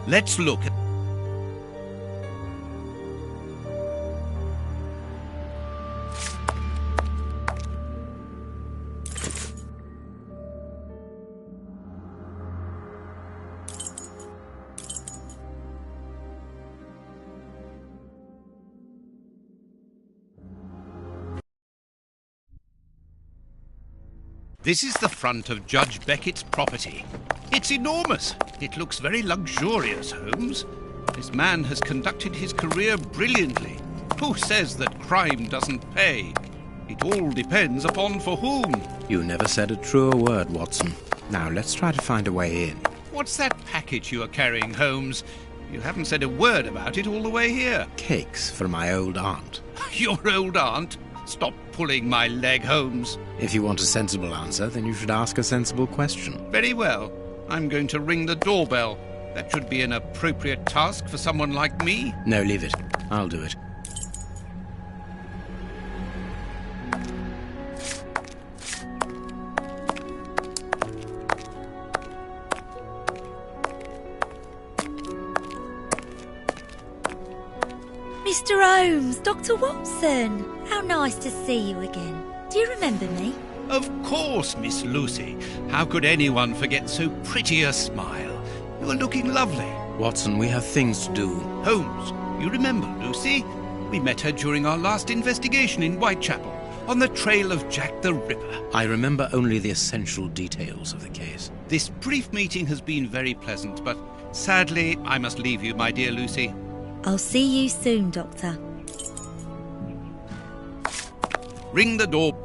Let's look at... This is the front of Judge Beckett's property. It's enormous. It looks very luxurious, Holmes. This man has conducted his career brilliantly. Who says that crime doesn't pay? It all depends upon for whom. You never said a truer word, Watson. Now, let's try to find a way in. What's that package you are carrying, Holmes? You haven't said a word about it all the way here. Cakes for my old aunt. Your old aunt? Stop pulling my leg, Holmes. If you want a sensible answer, then you should ask a sensible question. Very well. I'm going to ring the doorbell. That should be an appropriate task for someone like me. No, leave it. I'll do it. Mr. Holmes, Dr. Watson. How nice to see you again. Do you remember me? Of course, Miss Lucy. How could anyone forget so pretty a smile? You are looking lovely. Watson, we have things to do. Holmes, you remember Lucy? We met her during our last investigation in Whitechapel, on the trail of Jack the Ripper. I remember only the essential details of the case. This brief meeting has been very pleasant, but sadly, I must leave you, my dear Lucy. I'll see you soon, Doctor. Ring the door.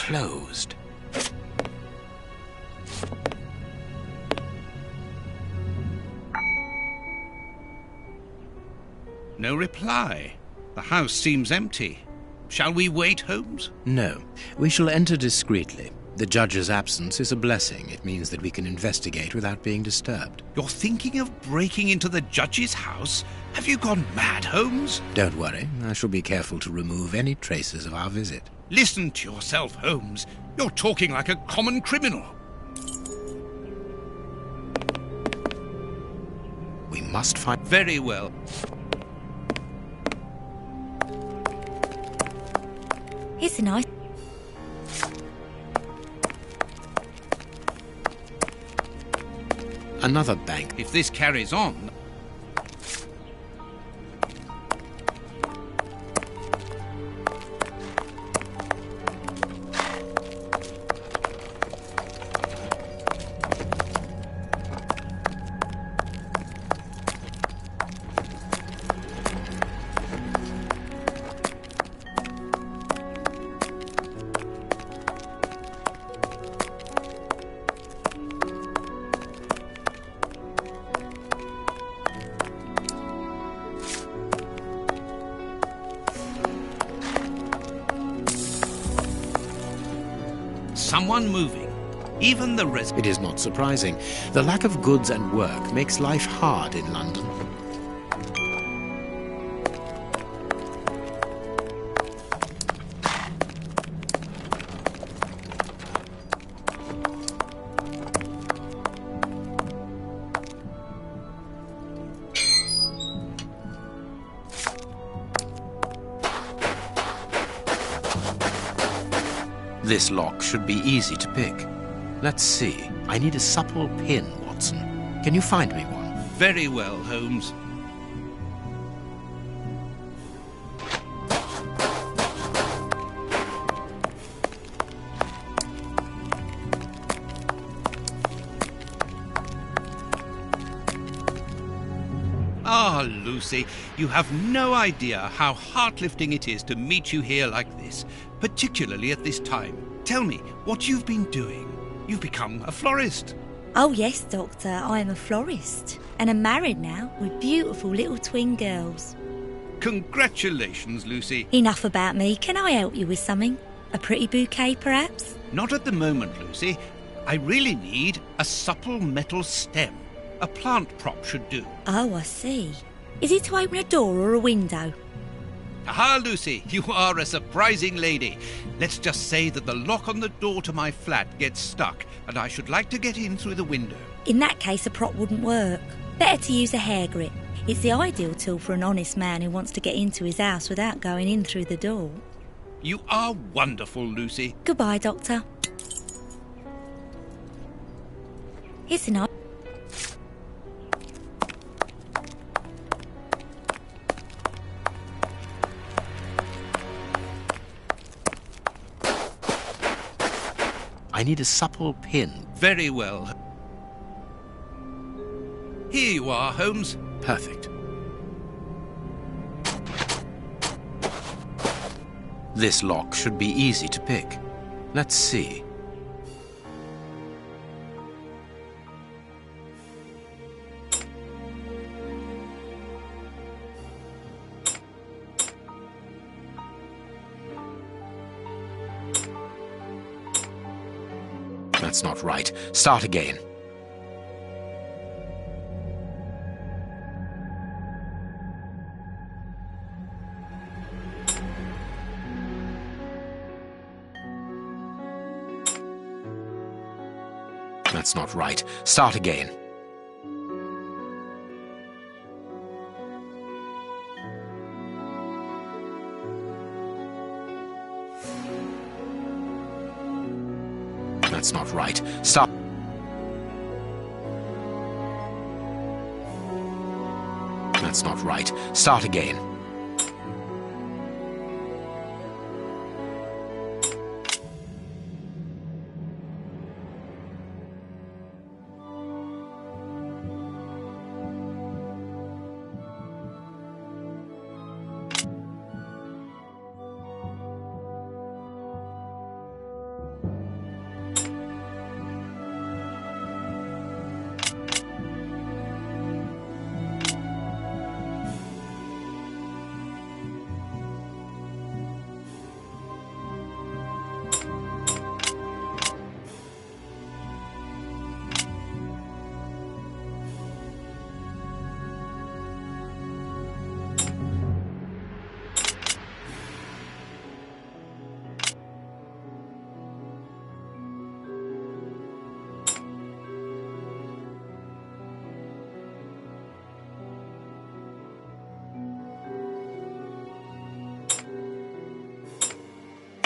Closed. No reply. The house seems empty. Shall we wait, Holmes? No. We shall enter discreetly. The judge's absence is a blessing. It means that we can investigate without being disturbed. You're thinking of breaking into the judge's house? Have you gone mad, Holmes? Don't worry. I shall be careful to remove any traces of our visit. Listen to yourself, Holmes. You're talking like a common criminal. We must find... Very well. Here's a nice... Another bank. If this carries on... Someone moving. Even the It is not surprising. The lack of goods and work makes life hard in London. This lock should be easy to pick. Let's see. I need a supple pin, Watson. Can you find me one? Very well, Holmes. Ah, Lucy, you have no idea how heart-lifting it is to meet you here like this, particularly at this time. Tell me what you've been doing. You've become a florist. Oh yes, Doctor, I am a florist. And I'm married now with beautiful little twin girls. Congratulations, Lucy. Enough about me. Can I help you with something? A pretty bouquet, perhaps? Not at the moment, Lucy. I really need a supple metal stem. A plant prop should do. Oh, I see. Is it to open a door or a window? Aha, Lucy, you are a surprising lady. Let's just say that the lock on the door to my flat gets stuck, and I should like to get in through the window. In that case, a prop wouldn't work. Better to use a hair grip. It's the ideal tool for an honest man who wants to get into his house without going in through the door. You are wonderful, Lucy. Goodbye, Doctor. Here's an I need a supple pin. Very well. Here you are, Holmes. Perfect. This lock should be easy to pick. Let's see. That's not right. Start again. That's not right. Start again. That's not right. Stop. That's not right. Start again.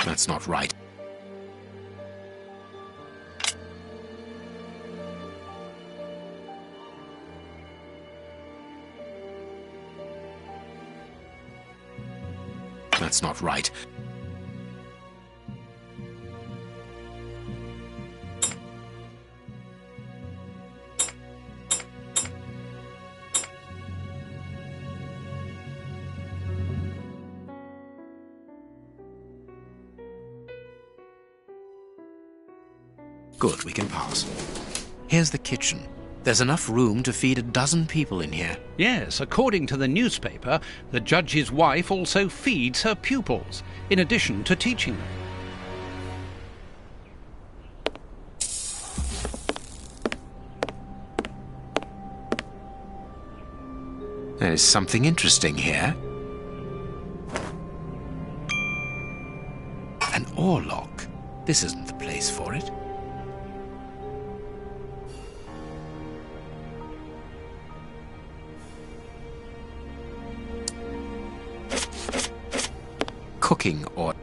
That's not right. That's not right. Good, we can pass. Here's the kitchen. There's enough room to feed a dozen people in here. Yes, according to the newspaper, the judge's wife also feeds her pupils, in addition to teaching them. There's something interesting here. An oar lock. This isn't the place for it. Cooking oil.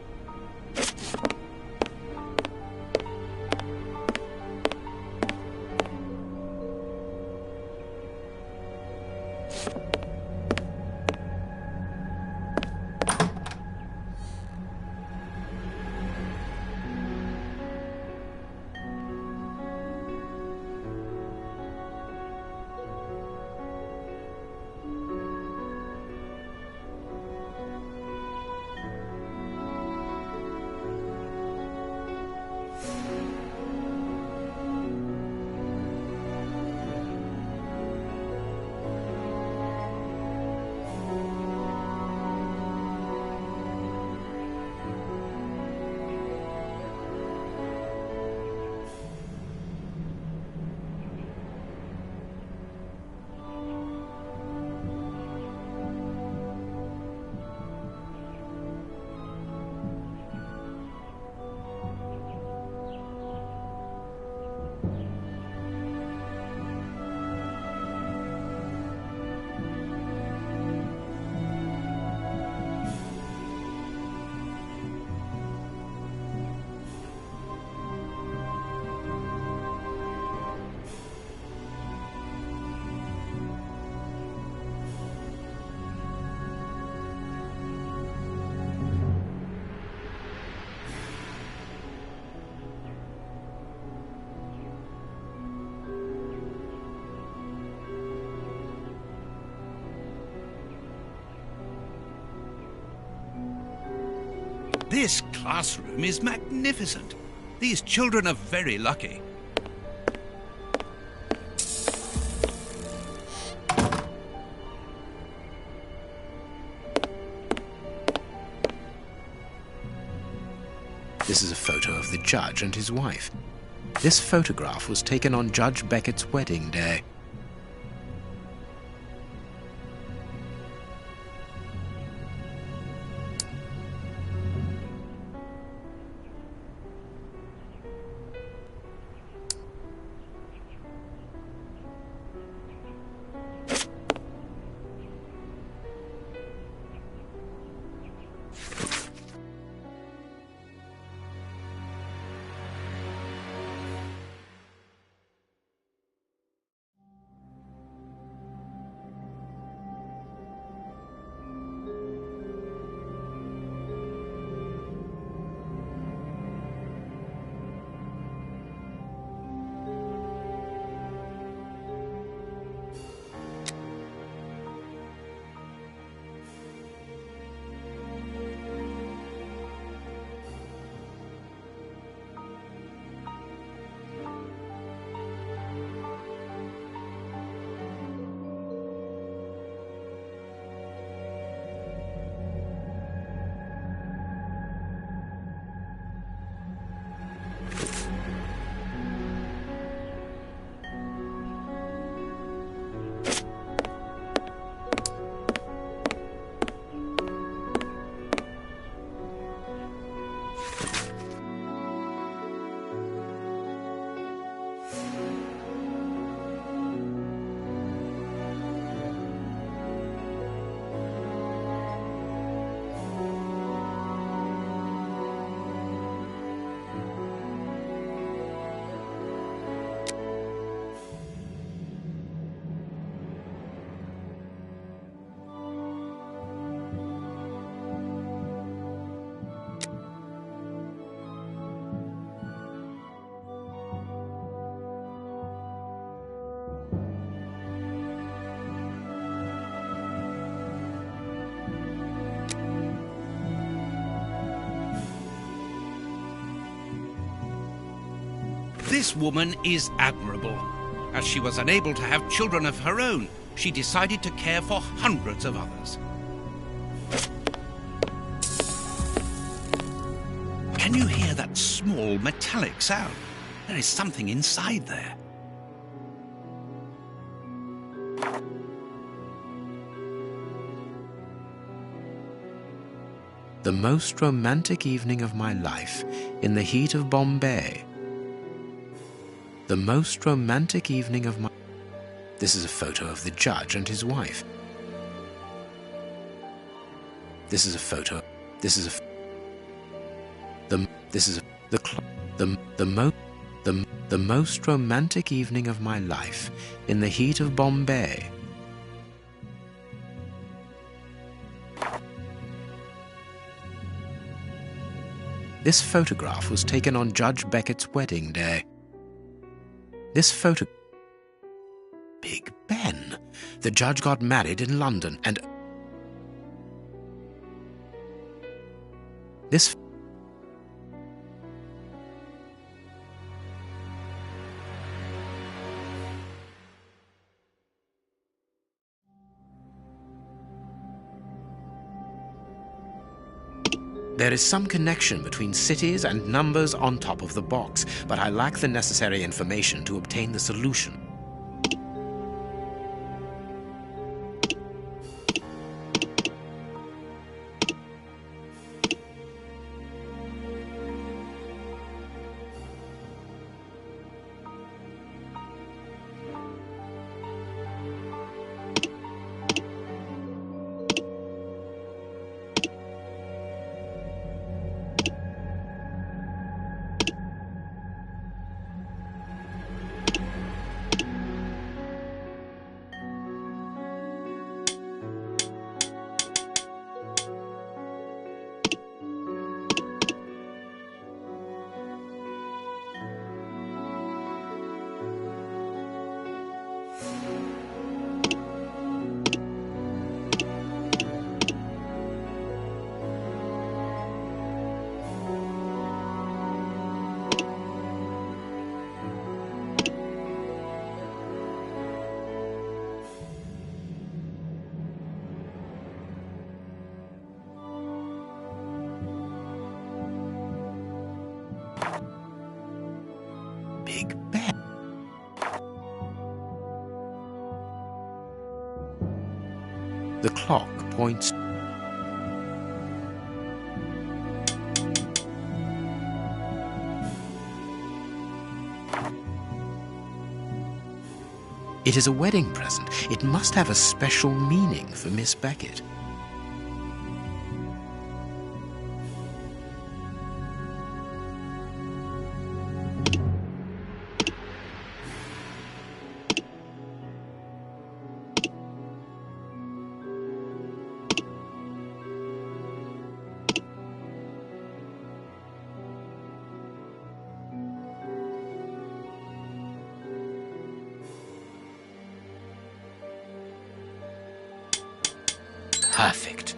This classroom is magnificent. These children are very lucky. This is a photo of the judge and his wife. This photograph was taken on Judge Beckett's wedding day. This woman is admirable. As she was unable to have children of her own, she decided to care for hundreds of others. Can you hear that small metallic sound? There is something inside there. The most romantic evening of my life in the heat of Bombay. The most romantic evening of my... This is a photo of the judge and his wife. This is a photo. This is a... The most romantic evening of my life in the heat of Bombay. This photograph was taken on Judge Beckett's wedding day. This photo... Big Ben. The judge got married in London and... This... There is some connection between cities and numbers on top of the box, but I lack the necessary information to obtain the solution. big bed. The clock points. It is a wedding present. It must have a special meaning for Miss Beckett. Perfect.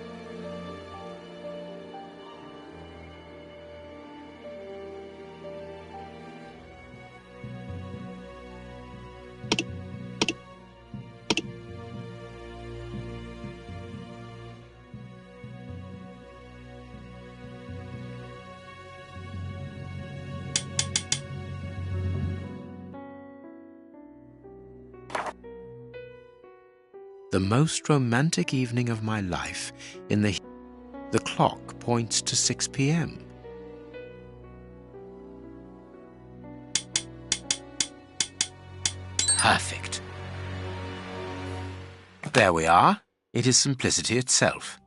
The most romantic evening of my life in the clock points to 6 p.m. Perfect. There we are. It is simplicity itself.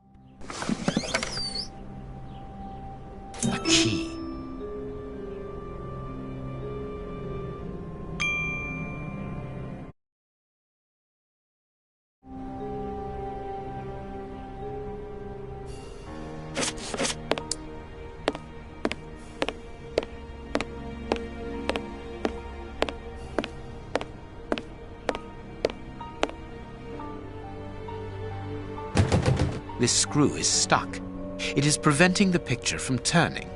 A key. This screw is stuck. It is preventing the picture from turning.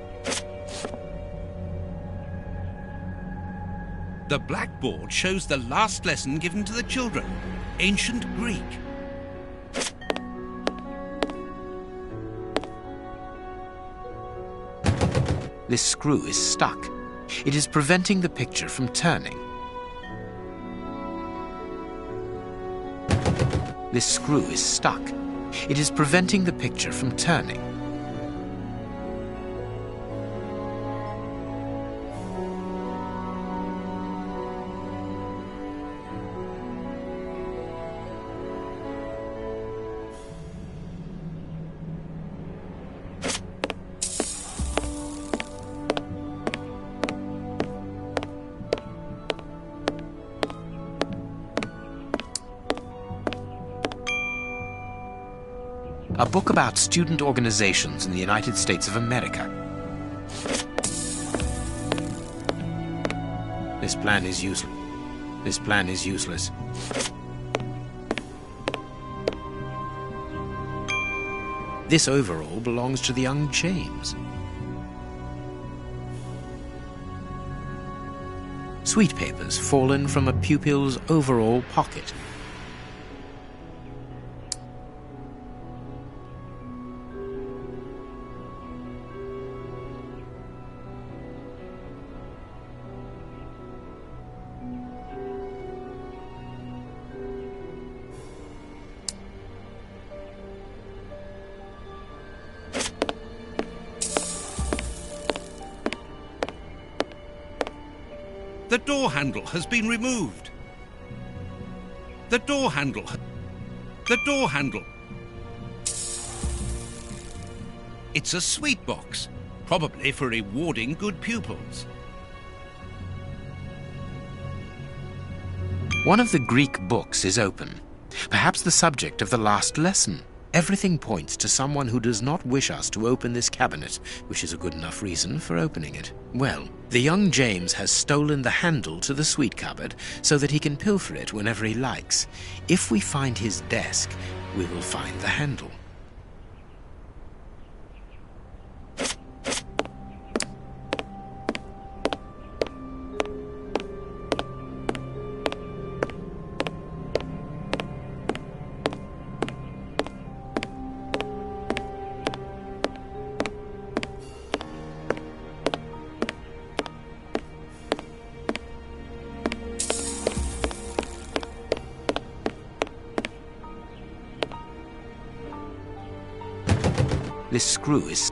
The blackboard shows the last lesson given to the children, ancient Greek. This screw is stuck. It is preventing the picture from turning. This screw is stuck. It is preventing the picture from turning. A book about student organizations in the United States of America. This plan is useless. This plan is useless. This overall belongs to the young James. Sweet papers fallen from a pupil's overall pocket. The door handle has been removed. The door handle. The door handle. It's a sweet box, probably for rewarding good pupils. One of the Greek books is open, perhaps the subject of the last lesson. Everything points to someone who does not wish us to open this cabinet, which is a good enough reason for opening it. Well, the young James has stolen the handle to the sweet cupboard so that he can pilfer it whenever he likes. If we find his desk, we will find the handle. This screw is...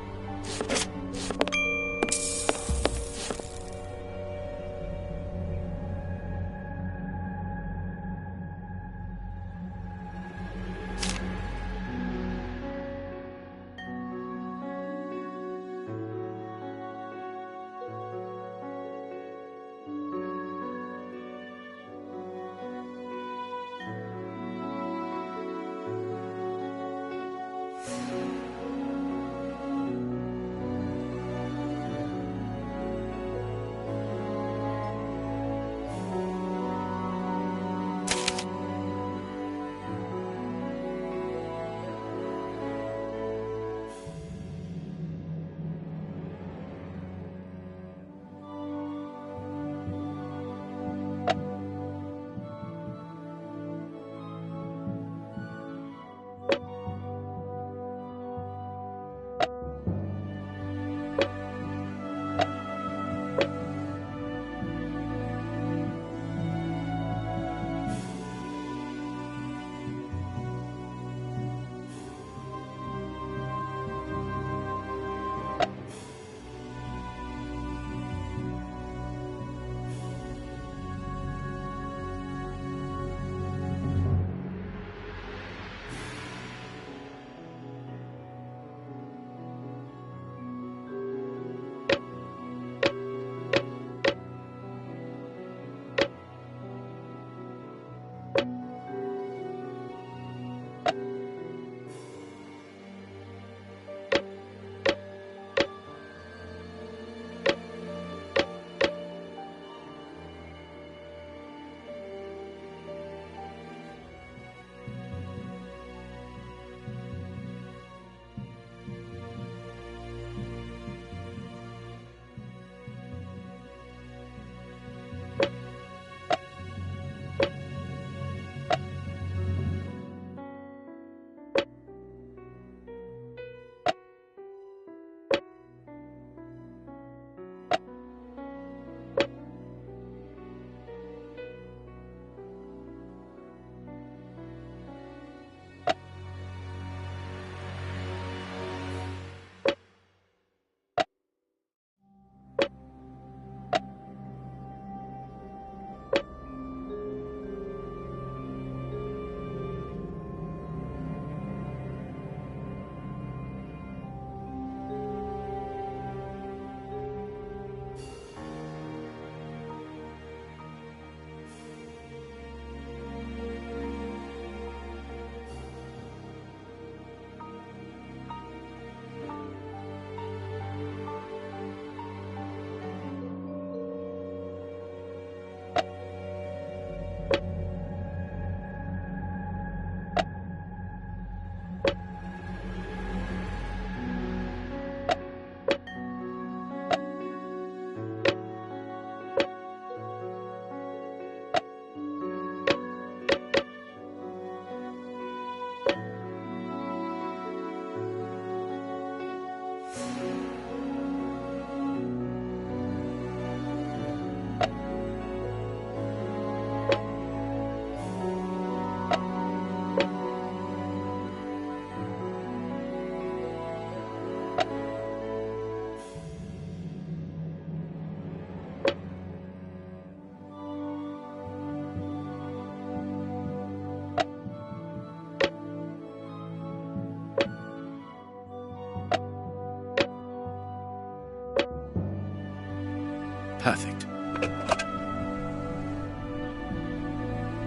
Perfect.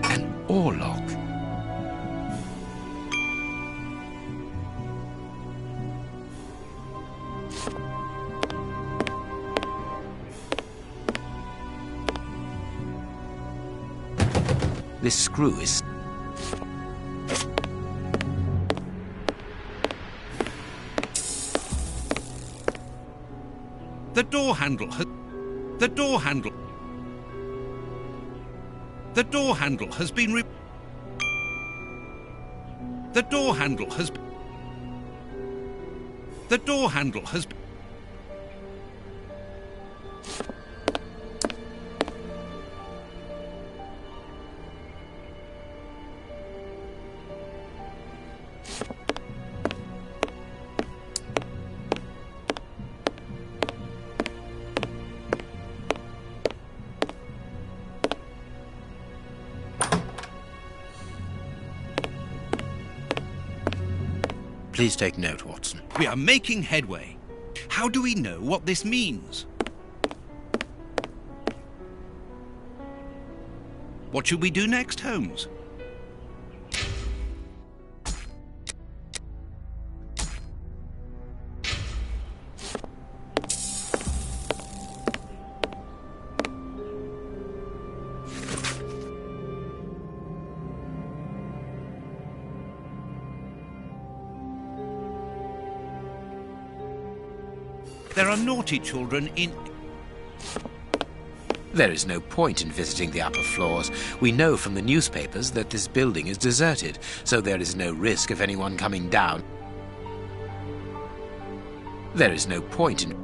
An oarlock. This screw is... The door handle has... The door handle... The door handle has been The door handle has... The door handle has... Please take note, Watson. We are making headway. How do we know what this means? What should we do next, Holmes? There are naughty children in... There is no point in visiting the upper floors. We know from the newspapers that this building is deserted, so there is no risk of anyone coming down. There is no point in...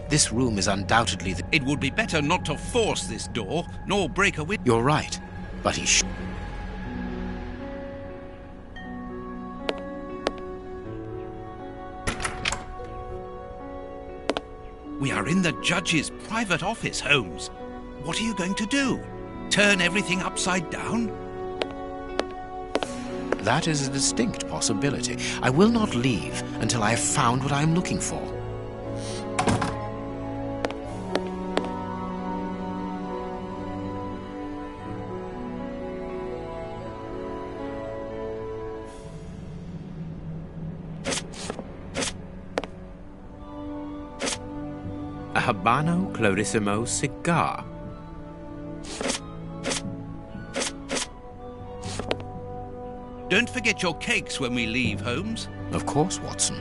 This room is undoubtedly the... It would be better not to force this door, nor break a window. You're right, but he We are in the judge's private office, Holmes. What are you going to do? Turn everything upside down? That is a distinct possibility. I will not leave until I have found what I am looking for. A Habano Clarissimo cigar. Don't forget your cakes when we leave, Holmes. Of course, Watson.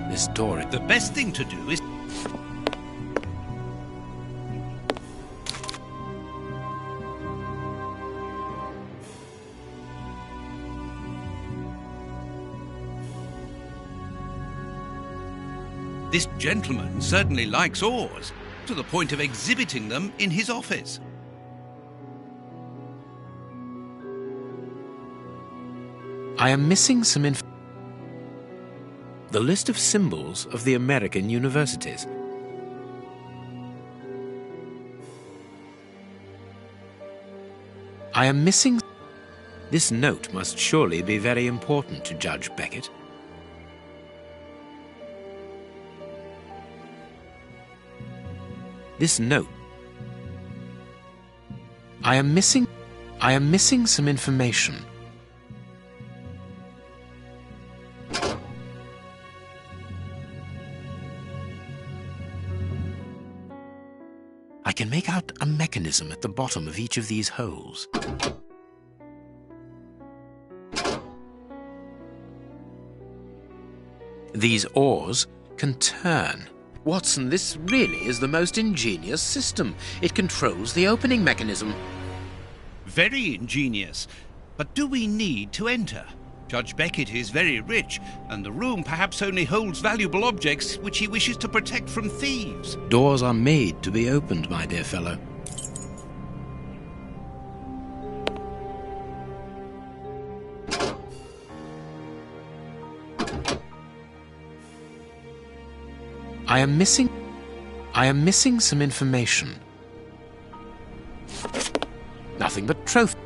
This door... The best thing to do is... This gentleman certainly likes oars, to the point of exhibiting them in his office. I am missing some the list of symbols of the American universities. I am missing... This note must surely be very important to Judge Beckett. This note... I am missing some information. I can make out a mechanism at the bottom of each of these holes. These oars can turn. Watson, this really is the most ingenious system. It controls the opening mechanism. Very ingenious. But do we need to enter? Judge Beckett is very rich, and the room perhaps only holds valuable objects which he wishes to protect from thieves. Doors are made to be opened, my dear fellow. I am missing some information. Nothing but trophy.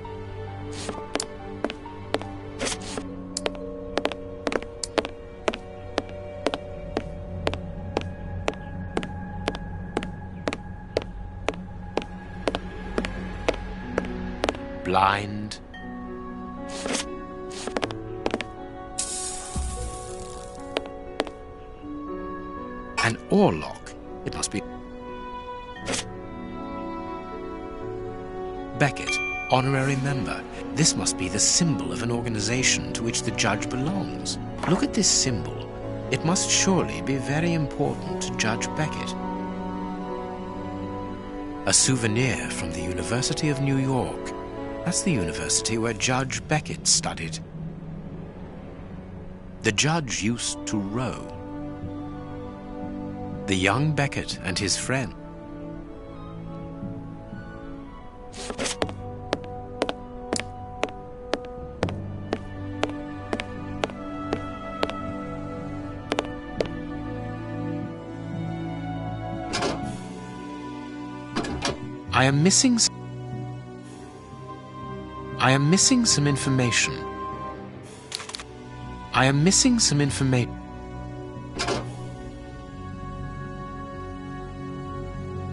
Blind. An oar lock. It must be... Beckett, honorary member. This must be the symbol of an organization to which the judge belongs. Look at this symbol. It must surely be very important to Judge Beckett. A souvenir from the University of New York. That's the university where Judge Beckett studied. The judge used to row. The young Beckett and his friend. I am missing I am missing some information. I am missing some information.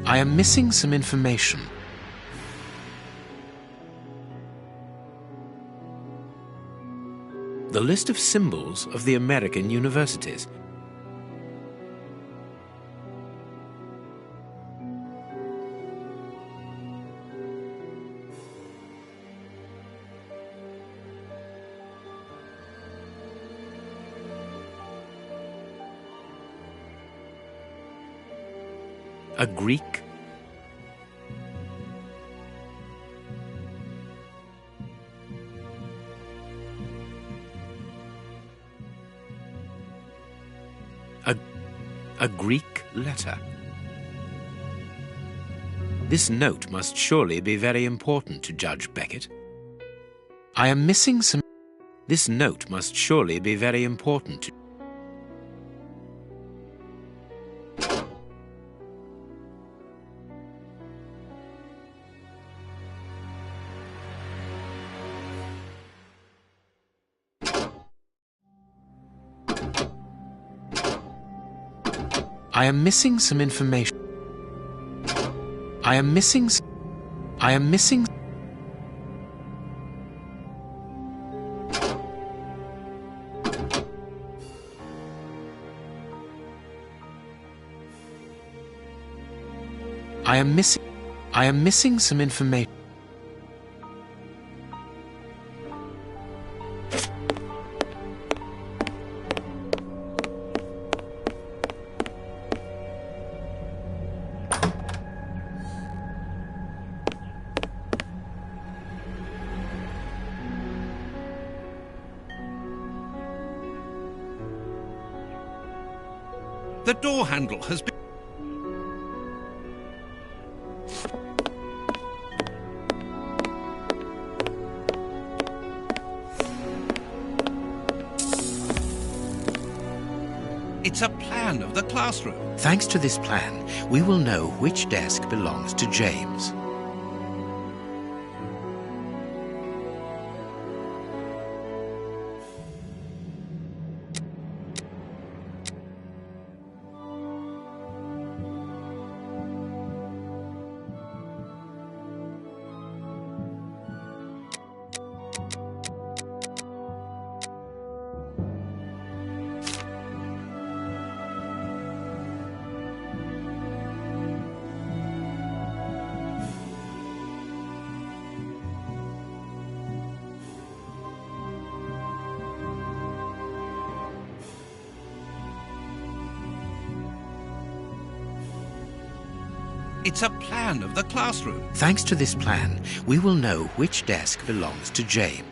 I am missing some information. The list of symbols of the American universities. A Greek. A Greek letter. This note must surely be very important to Judge Beckett. I am missing some. This note must surely be very important to. I am missing some information. I am missing. I am missing. I am missing. I am missing some information. The door handle has been... It's a plan of the classroom. Thanks to this plan, we will know which desk belongs to James. It's a plan of the classroom. Thanks to this plan, we will know which desk belongs to James.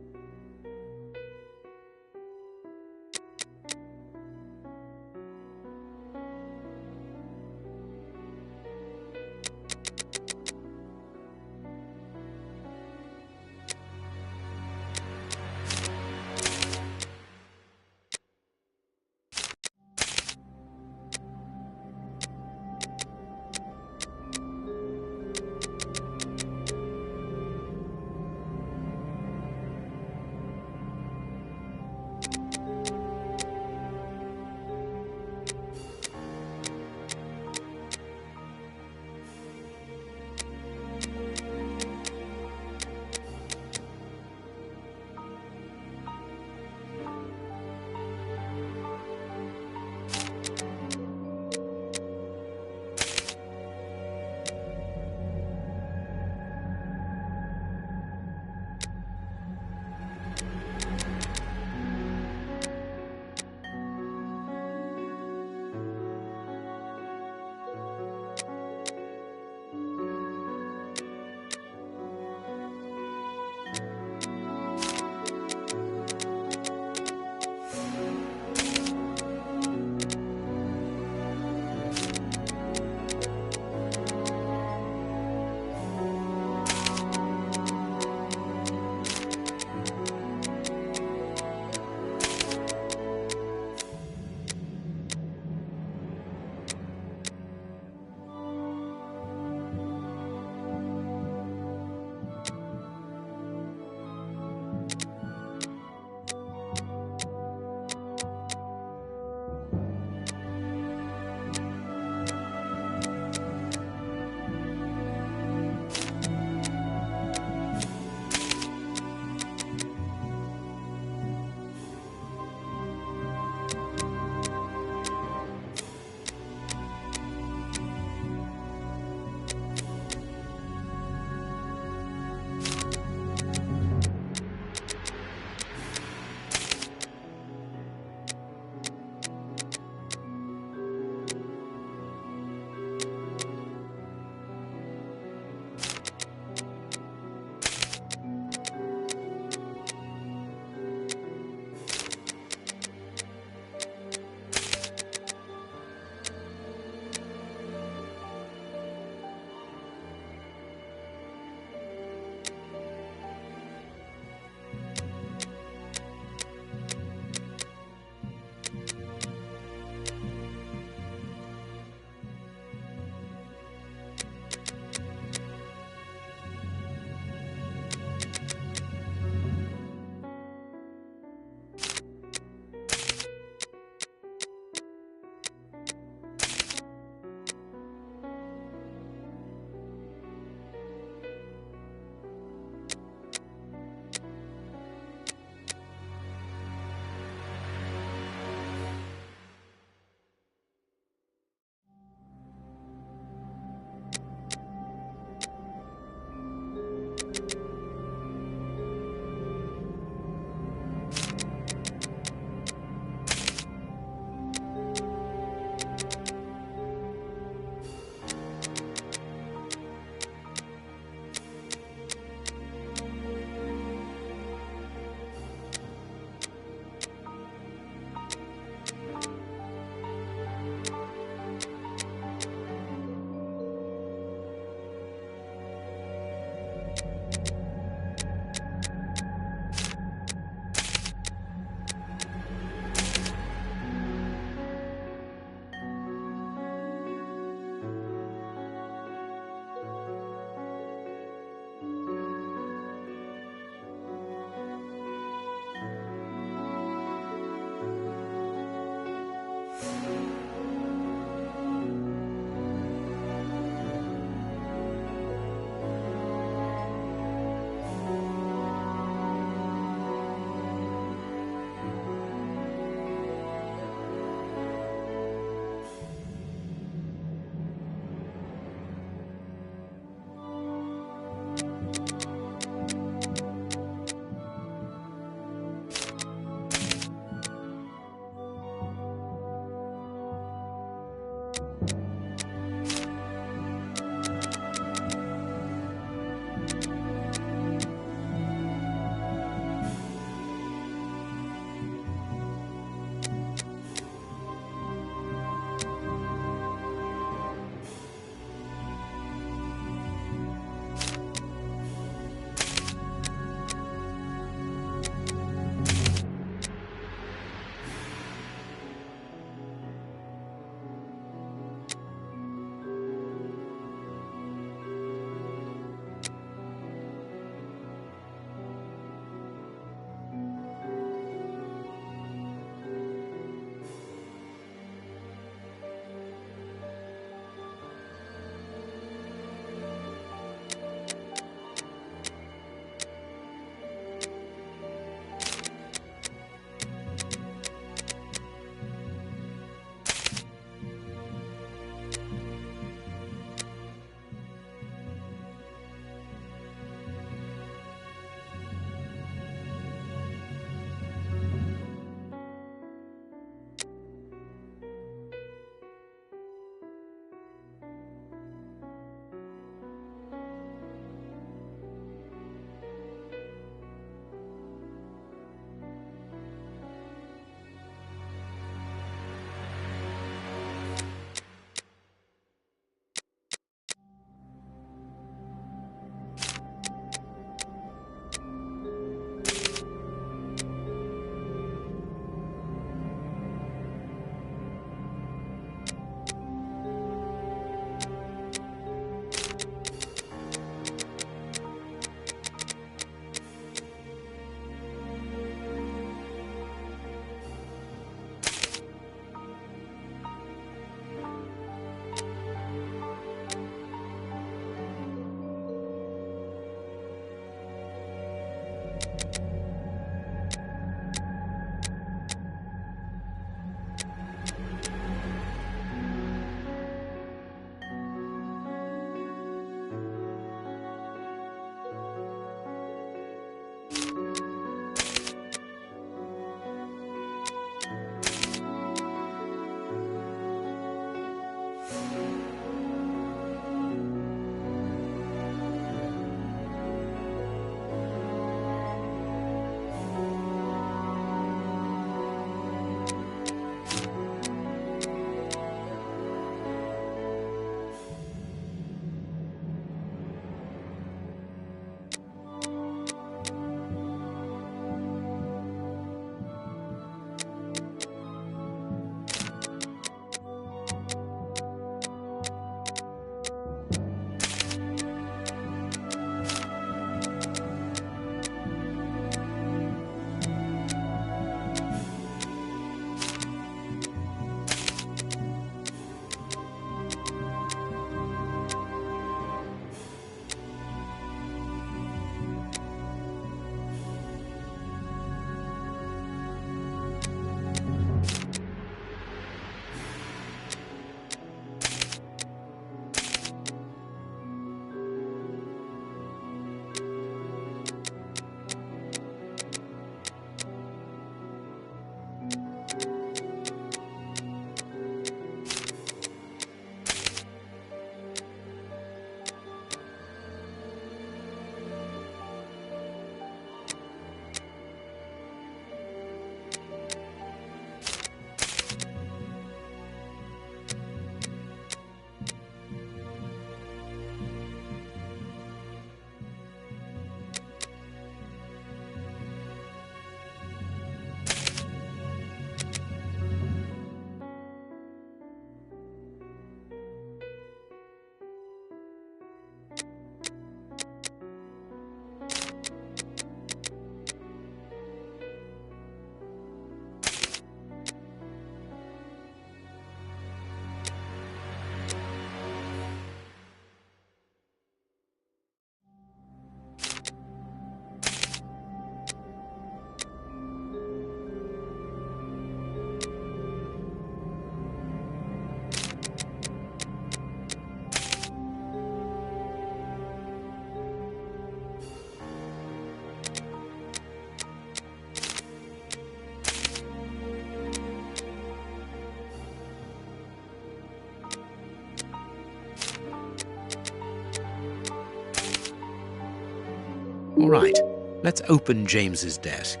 All right, let's open James's desk.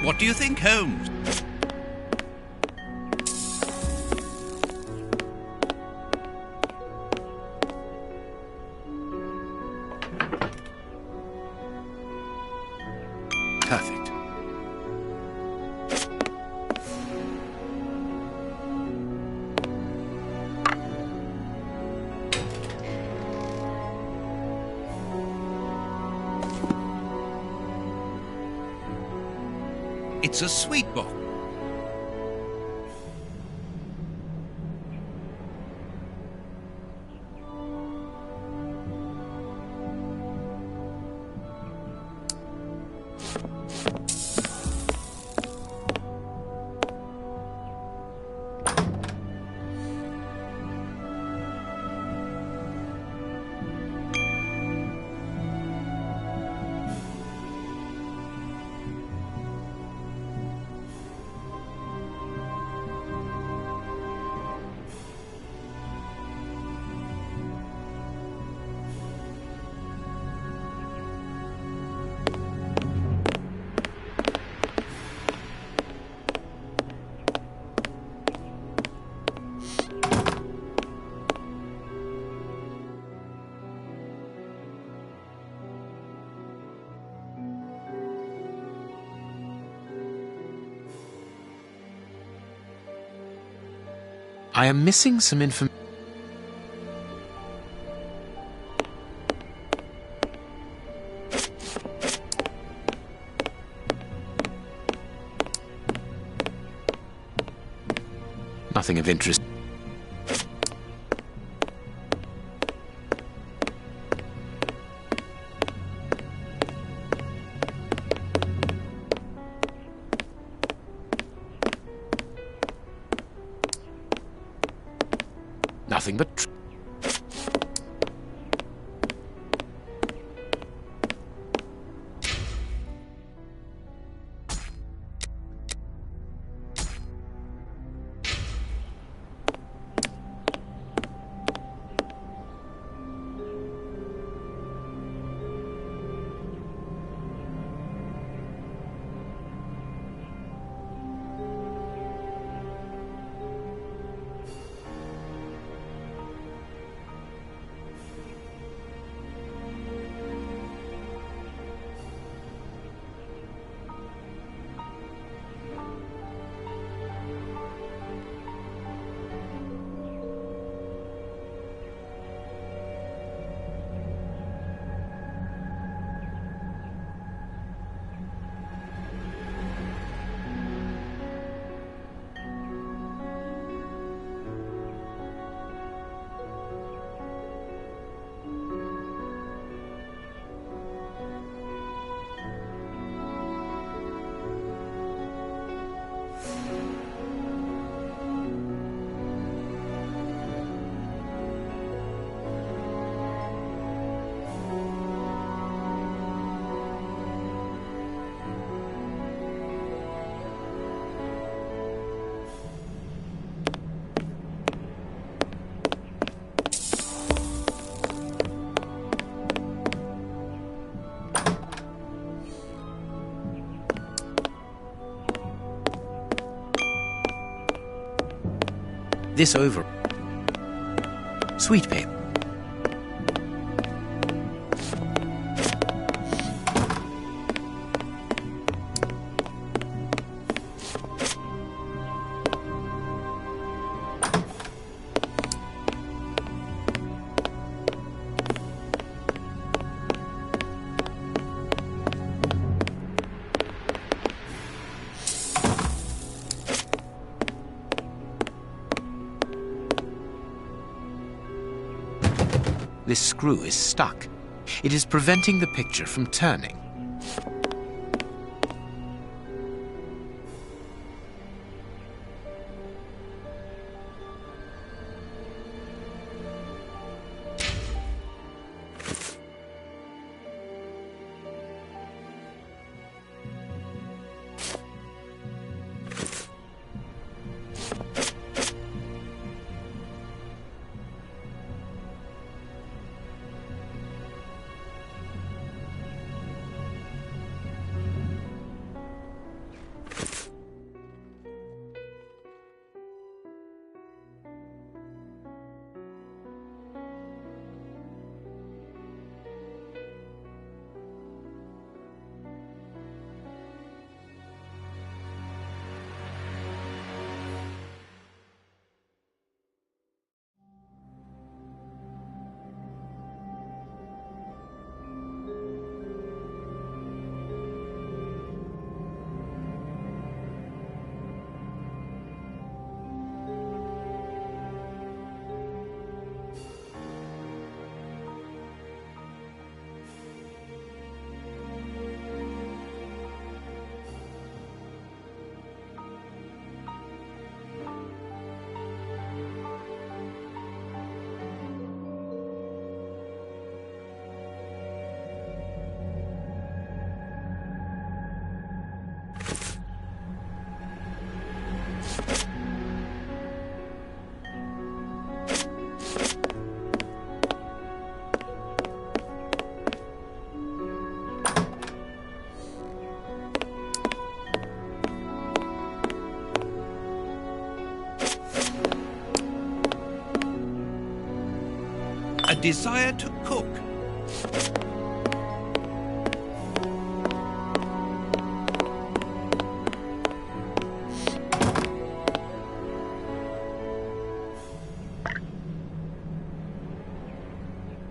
What do you think, Holmes? Perfect. It's a sweet box. I am missing some information. Nothing of interest. Nothing but... This over. Sweet paper. This screw is stuck. It is preventing the picture from turning. desire to cook.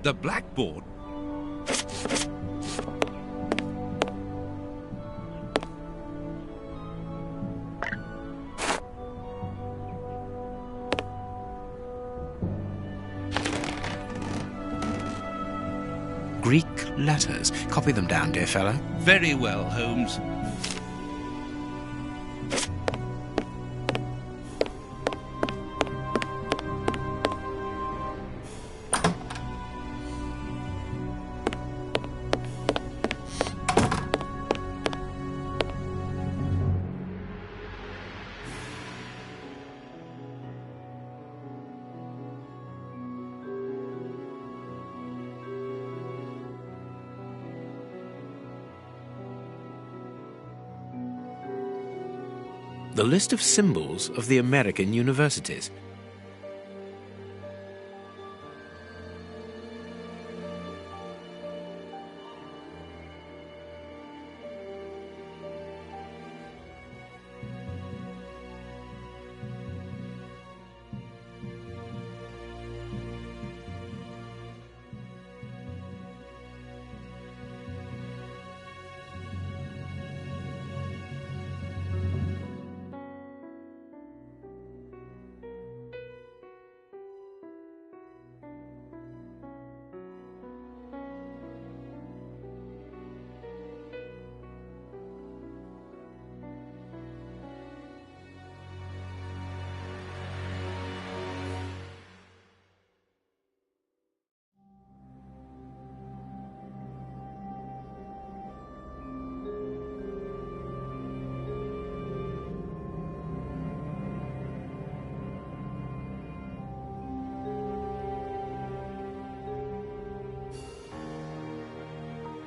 The blackboard. Greek letters. Copy them down, dear fellow. Very well, Holmes. The list of symbols of the American universities.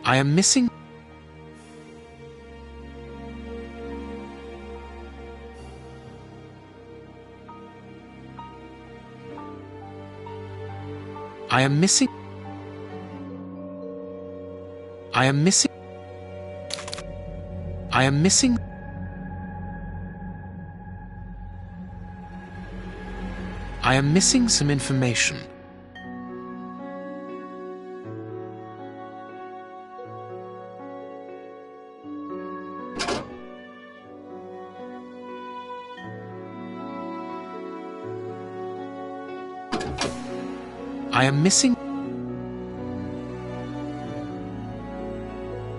I am missing. I am missing. I am missing. I am missing. I am missing some information. I am missing.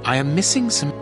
I am missing some.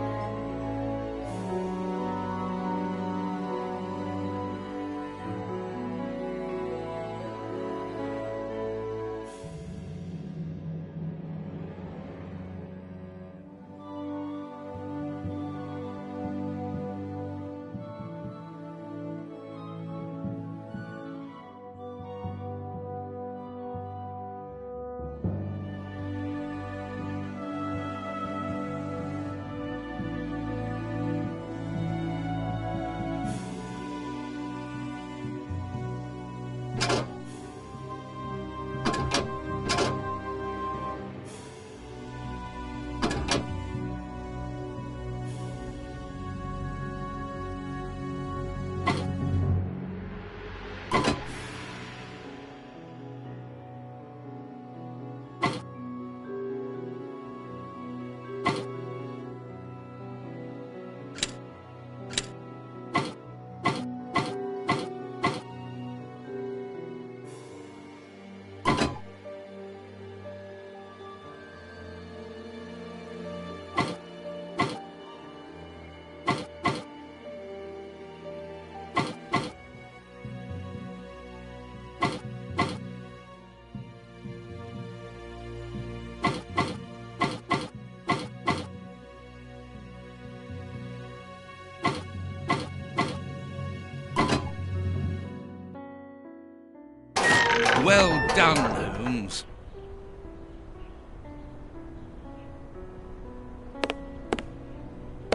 Well done, Holmes.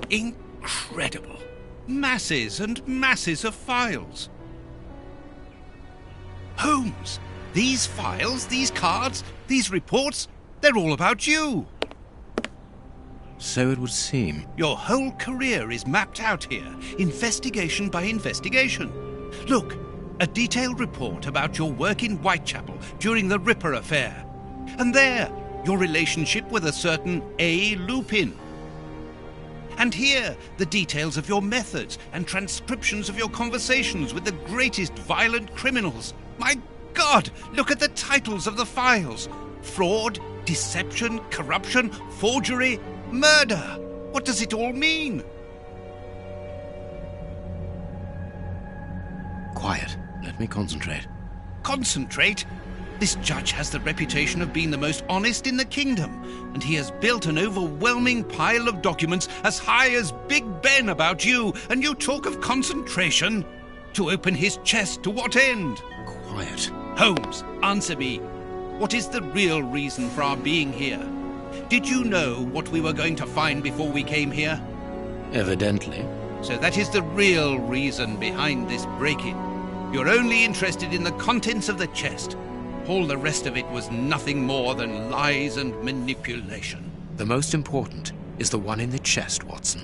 Incredible. Masses and masses of files. Holmes, These files, these cards, these reports, they're all about you. So it would seem. Your whole career is mapped out here, investigation by investigation. Look, a detailed report about your work in Whitechapel during the Ripper affair. And there, your relationship with a certain A. Lupin. And here, the details of your methods and transcriptions of your conversations with the greatest violent criminals. My God, look at the titles of the files. Fraud, deception, corruption, forgery, murder. What does it all mean? Quiet. Let me concentrate. Concentrate? This judge has the reputation of being the most honest in the kingdom, and he has built an overwhelming pile of documents as high as Big Ben about you, and you talk of concentration? To open his chest to what end? Quiet. Holmes, answer me. What is the real reason for our being here? Did you know what we were going to find before we came here? Evidently. So that is the real reason behind this break-in. You're only interested in the contents of the chest. All the rest of it was nothing more than lies and manipulation. The most important is the one in the chest, Watson.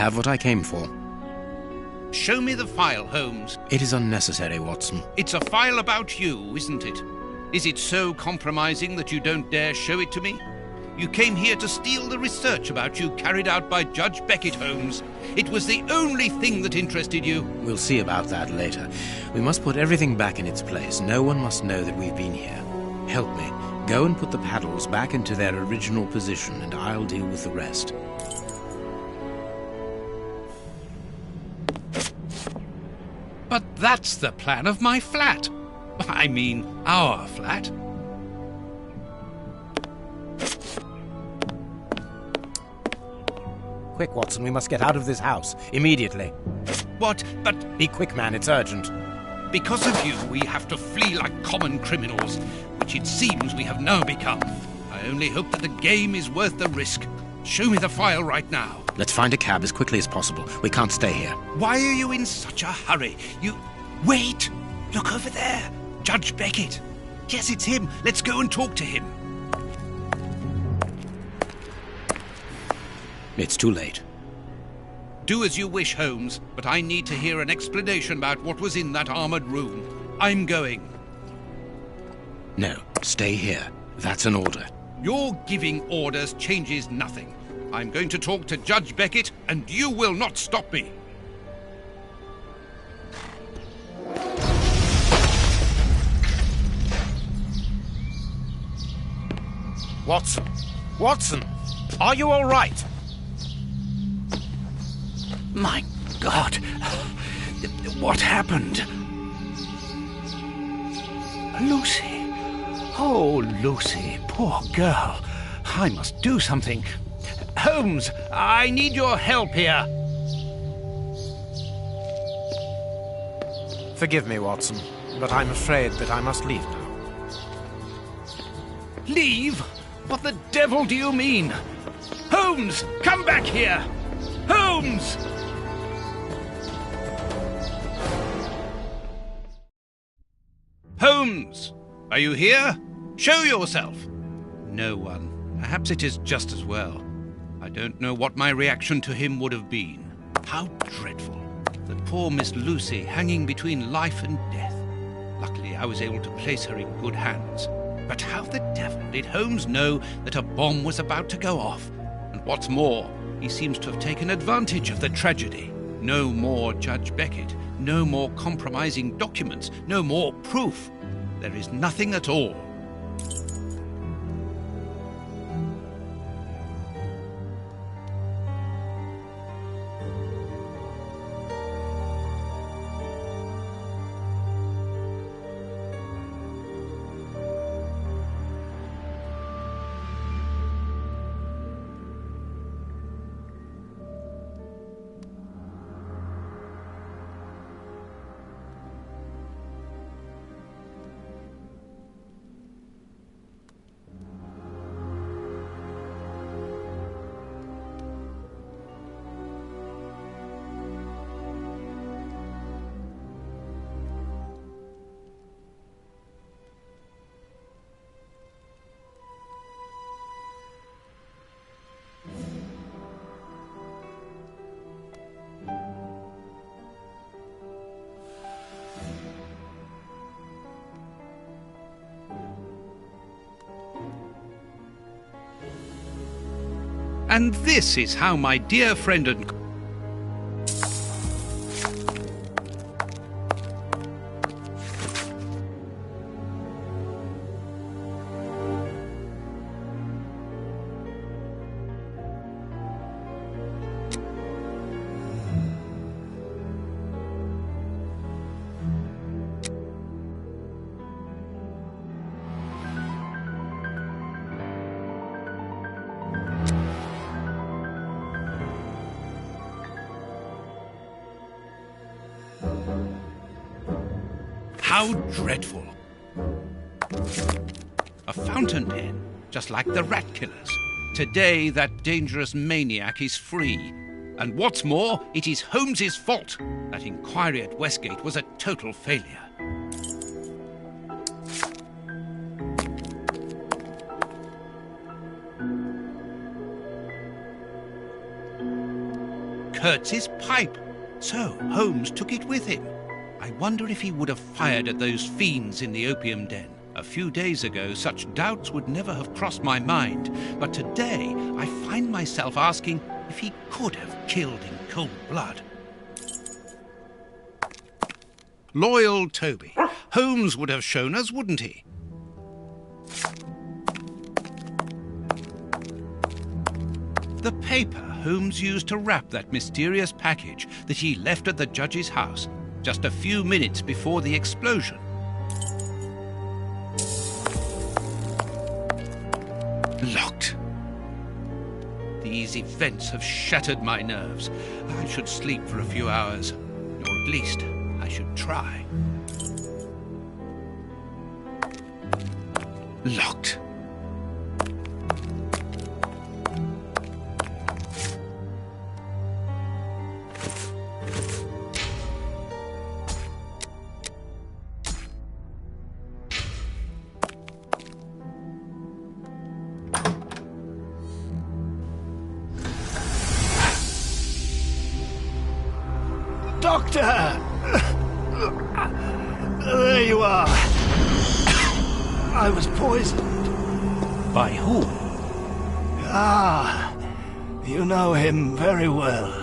have what I came for. Show me the file, Holmes. It is unnecessary, Watson. It's a file about you, isn't it? Is it so compromising that you don't dare show it to me? You came here to steal the research about you carried out by Judge Beckett, Holmes. It was the only thing that interested you. We'll see about that later. We must put everything back in its place. No one must know that we've been here. Help me. Go and put the paddles back into their original position, and I'll deal with the rest. But that's the plan of my flat. I mean, our flat. Quick, Watson, we must get out of this house. Immediately. What? But Be quick, man, it's urgent. because of you, we have to flee like common criminals, which it seems we have now become. I only hope that the game is worth the risk. Show me the file right now. Let's find a cab as quickly as possible. We can't stay here. Why are you in such a hurry? Wait! Look over there! Judge Beckett! Yes, it's him. Let's go and talk to him. It's too late. Do as you wish, Holmes, but I need to hear an explanation about what was in that armored room. I'm going. No, stay here. That's an order. Your giving orders changes nothing. I'm going to talk to Judge Beckett, and you will not stop me. Watson! Watson! Are you all right? My God! What happened? Lucy! Oh, Lucy, poor girl. I must do something. Holmes, I need your help here. Forgive me, Watson, but I'm afraid that I must leave now. Leave? What the devil do you mean? Holmes, come back here! Holmes! Holmes! Are you here? Show yourself! No one. Perhaps it is just as well. I don't know what my reaction to him would have been. How dreadful. That poor Miss Lucy hanging between life and death. Luckily, I was able to place her in good hands. But how the devil did Holmes know that a bomb was about to go off? And what's more, he seems to have taken advantage of the tragedy. No more Judge Beckett. No more compromising documents. No more proof. There is nothing at all. And this is how my dear friend and... How dreadful. A fountain pen, just like the rat killers. Today, that dangerous maniac is free. And what's more, it is Holmes's fault. That inquiry at Westgate was a total failure. Kurtz's pipe. So Holmes took it with him. I wonder if he would have fired at those fiends in the opium den. A few days ago, such doubts would never have crossed my mind, but today I find myself asking if he could have killed in cold blood. Loyal Toby. Holmes would have shown us, wouldn't he? The paper Holmes used to wrap that mysterious package that he left at the judge's house just a few minutes before the explosion. Locked. These events have shattered my nerves. I should sleep for a few hours, or at least I should try. Locked. Doctor! There you are. I was poisoned. By whom? Ah, you know him very well.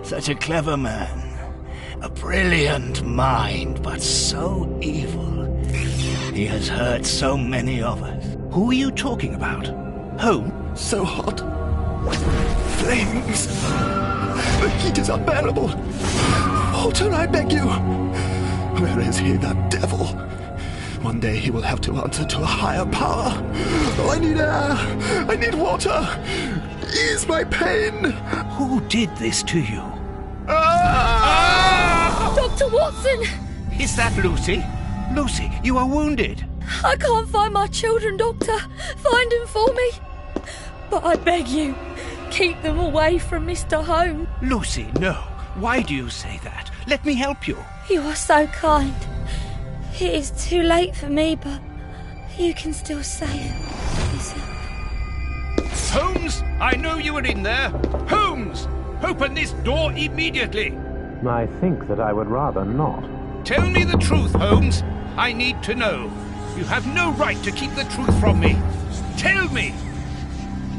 Such a clever man. A brilliant mind, but so evil. He has hurt so many of us. Who are you talking about? Holmes? So hot. Flames. The heat is unbearable. Walter, I beg you. Where is he, that devil? One day he will have to answer to a higher power. Oh, I need air. I need water. Ease my pain. Who did this to you? Dr. Watson! Is that Lucy? Lucy, you are wounded. I can't find my children, Doctor. Find them for me. But I beg you, keep them away from Mr. Holmes. Lucy, no. Why do you say that? Let me help you. You are so kind. It is too late for me, but you can still save yourself. Holmes, I know you are in there. Holmes, open this door immediately. I think that I would rather not. Tell me the truth, Holmes. I need to know. You have no right to keep the truth from me. Tell me.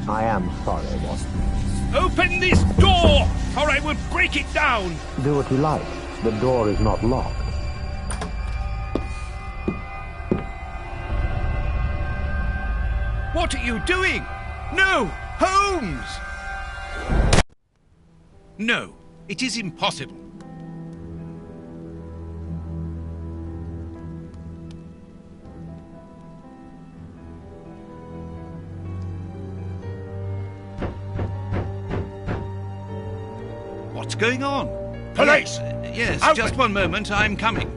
I am sorry, Watson. Open this door, or I will break it down. Do what you like. The door is not locked. What are you doing? No, Holmes! No, it is impossible. What's going on? Police! Yes, Open! just one moment, I'm coming.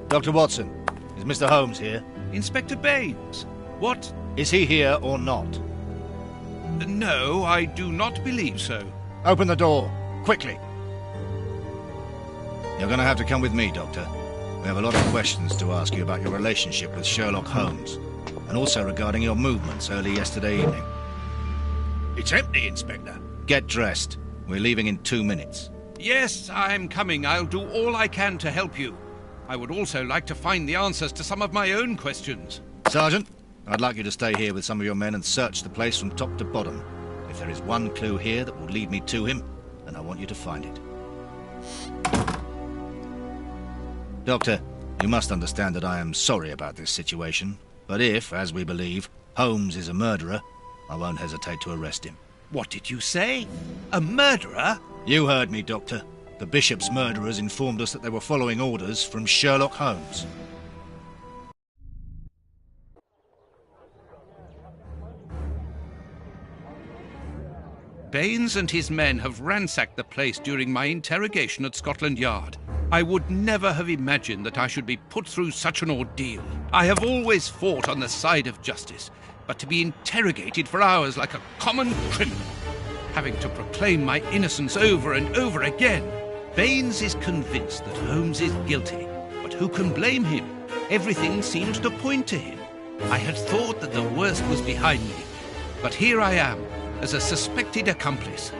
Dr. Watson, is Mr. Holmes here? Inspector Baines, what? Is he here or not? No, I do not believe so. Open the door, quickly. You're going to have to come with me, Doctor. We have a lot of questions to ask you about your relationship with Sherlock Holmes, and also regarding your movements early yesterday evening. It's empty, Inspector. Get dressed. We're leaving in 2 minutes. Yes, I'm coming. I'll do all I can to help you. I would also like to find the answers to some of my own questions. Sergeant, I'd like you to stay here with some of your men and search the place from top to bottom. If there is one clue here that will lead me to him, then I want you to find it. Doctor, you must understand that I am sorry about this situation, but if, as we believe, Holmes is a murderer, I won't hesitate to arrest him. What did you say? A murderer? You heard me, Doctor. The Bishop's murderers informed us that they were following orders from Sherlock Holmes. Baines and his men have ransacked the place during my interrogation at Scotland Yard. I would never have imagined that I should be put through such an ordeal. I have always fought on the side of justice, but to be interrogated for hours like a common criminal, having to proclaim my innocence over and over again. Baines is convinced that Holmes is guilty, but who can blame him? Everything seems to point to him. I had thought that the worst was behind me, but here I am, as a suspected accomplice.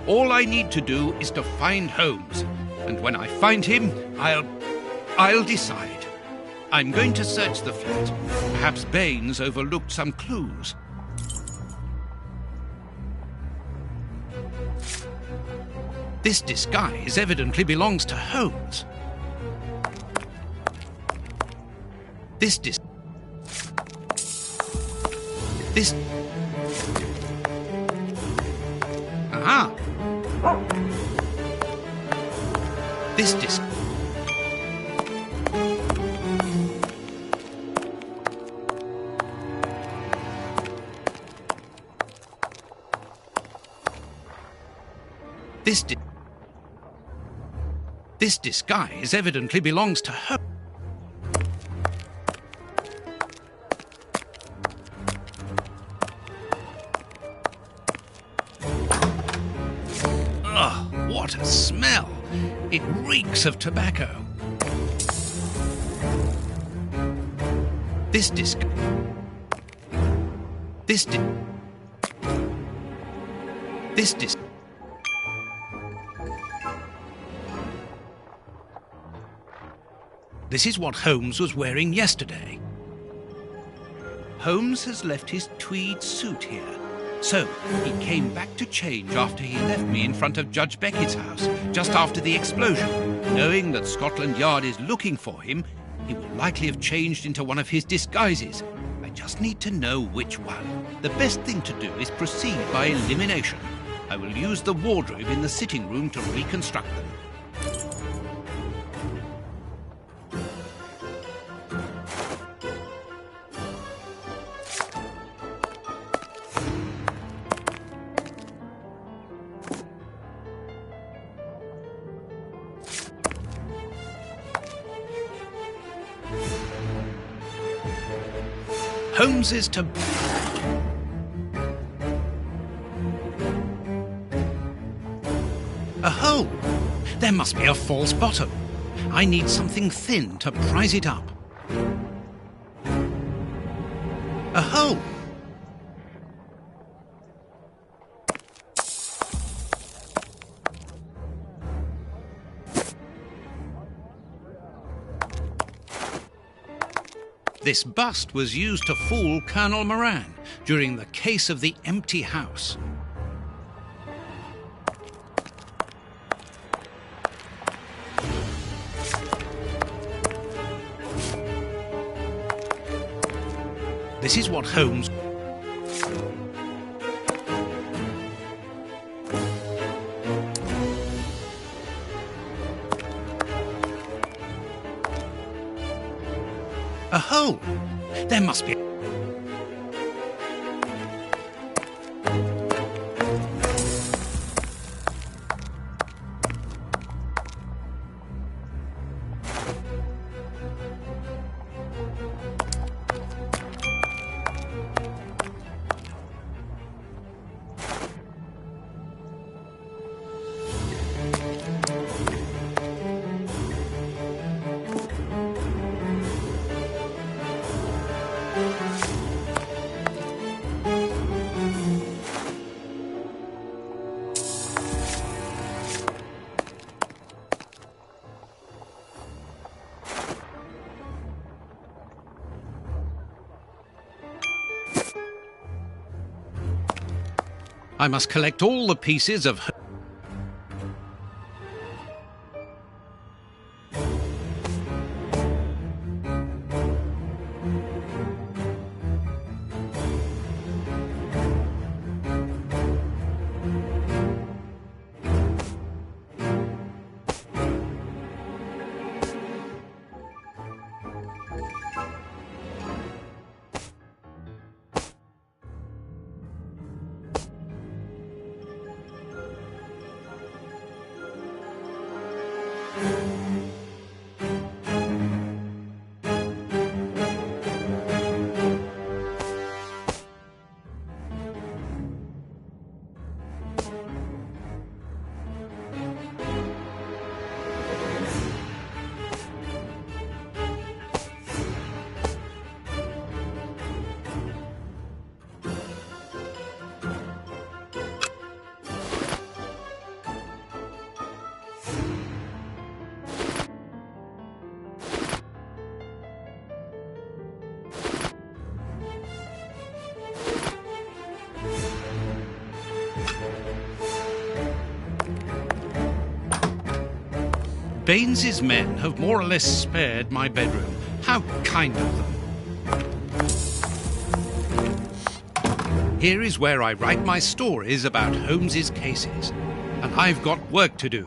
All I need to do is to find Holmes, and when I find him, I'll decide. I'm going to search the flat. Perhaps Baines overlooked some clues. This disguise evidently belongs to Holmes. This Aha! This disguise evidently belongs to her. Ugh, what a smell! It reeks of tobacco. This is what Holmes was wearing yesterday. Holmes has left his tweed suit here. So, he came back to change after he left me in front of Judge Beckett's house, just after the explosion. Knowing that Scotland Yard is looking for him, he will likely have changed into one of his disguises. I just need to know which one. The best thing to do is proceed by elimination. I will use the wardrobe in the sitting room to reconstruct them. Holmes is to... A hole! There must be a false bottom. I need something thin to prise it up. A hole! This bust was used to fool Colonel Moran during the case of the empty house. This is what Holmes... A hole! There must be... I must collect all the pieces of... Baines's men have more or less spared my bedroom. How kind of them. Here is where I write my stories about Holmes's cases, and I've got work to do.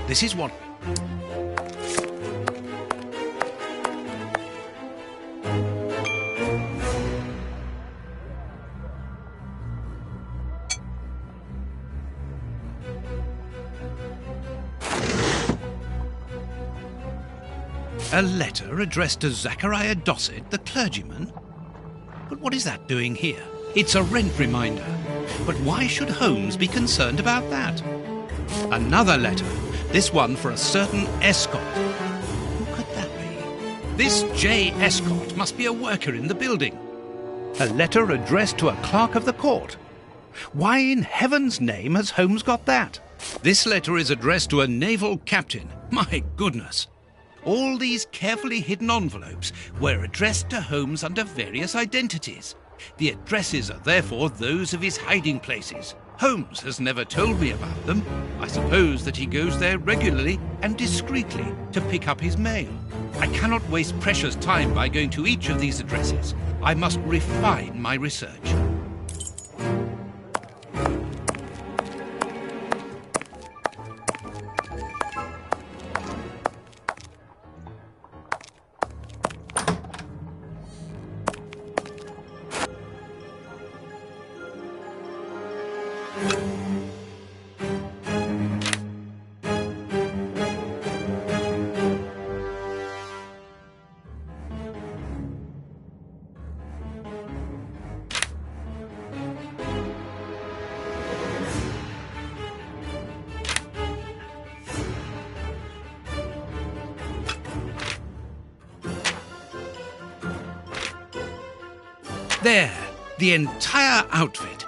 This is what... A letter addressed to Zachariah Dossett, the clergyman? But what is that doing here? It's a rent reminder. But why should Holmes be concerned about that? Another letter. This one for a certain Escott. Who could that be? This J. Escott must be a worker in the building. A letter addressed to a clerk of the court. Why in heaven's name has Holmes got that? This letter is addressed to a naval captain. My goodness. All these carefully hidden envelopes were addressed to Holmes under various identities. The addresses are therefore those of his hiding places. Holmes has never told me about them. I suppose that he goes there regularly and discreetly to pick up his mail. I cannot waste precious time by going to each of these addresses. I must refine my research. There, the entire outfit.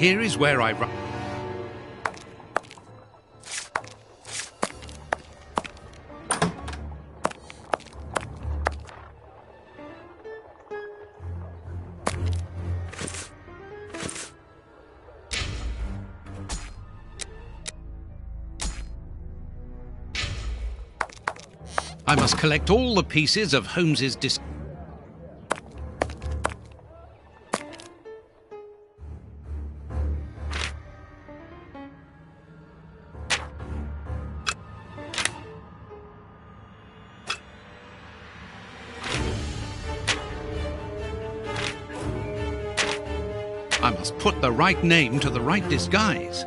Here is where I write. I must collect all the pieces of Holmes's I must put the right name to the right disguise.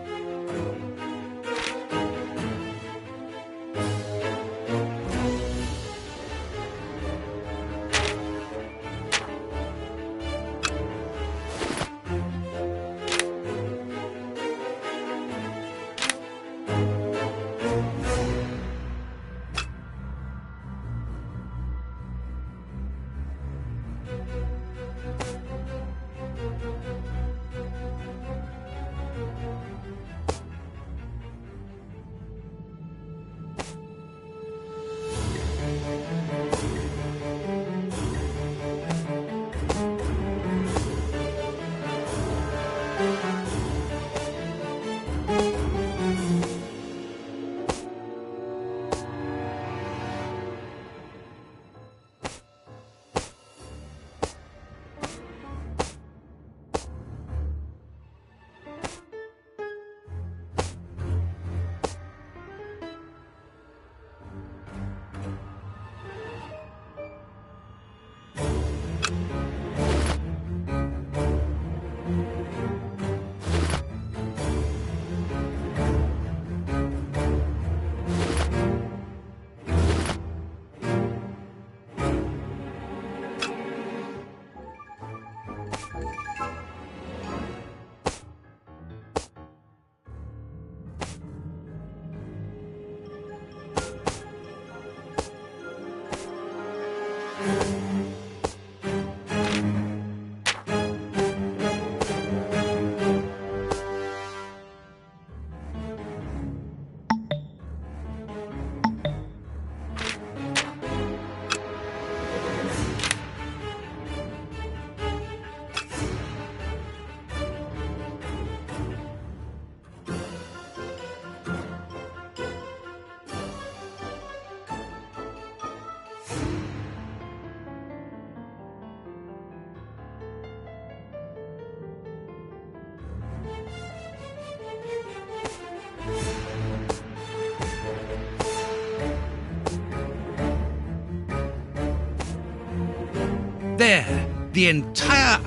There, the entire...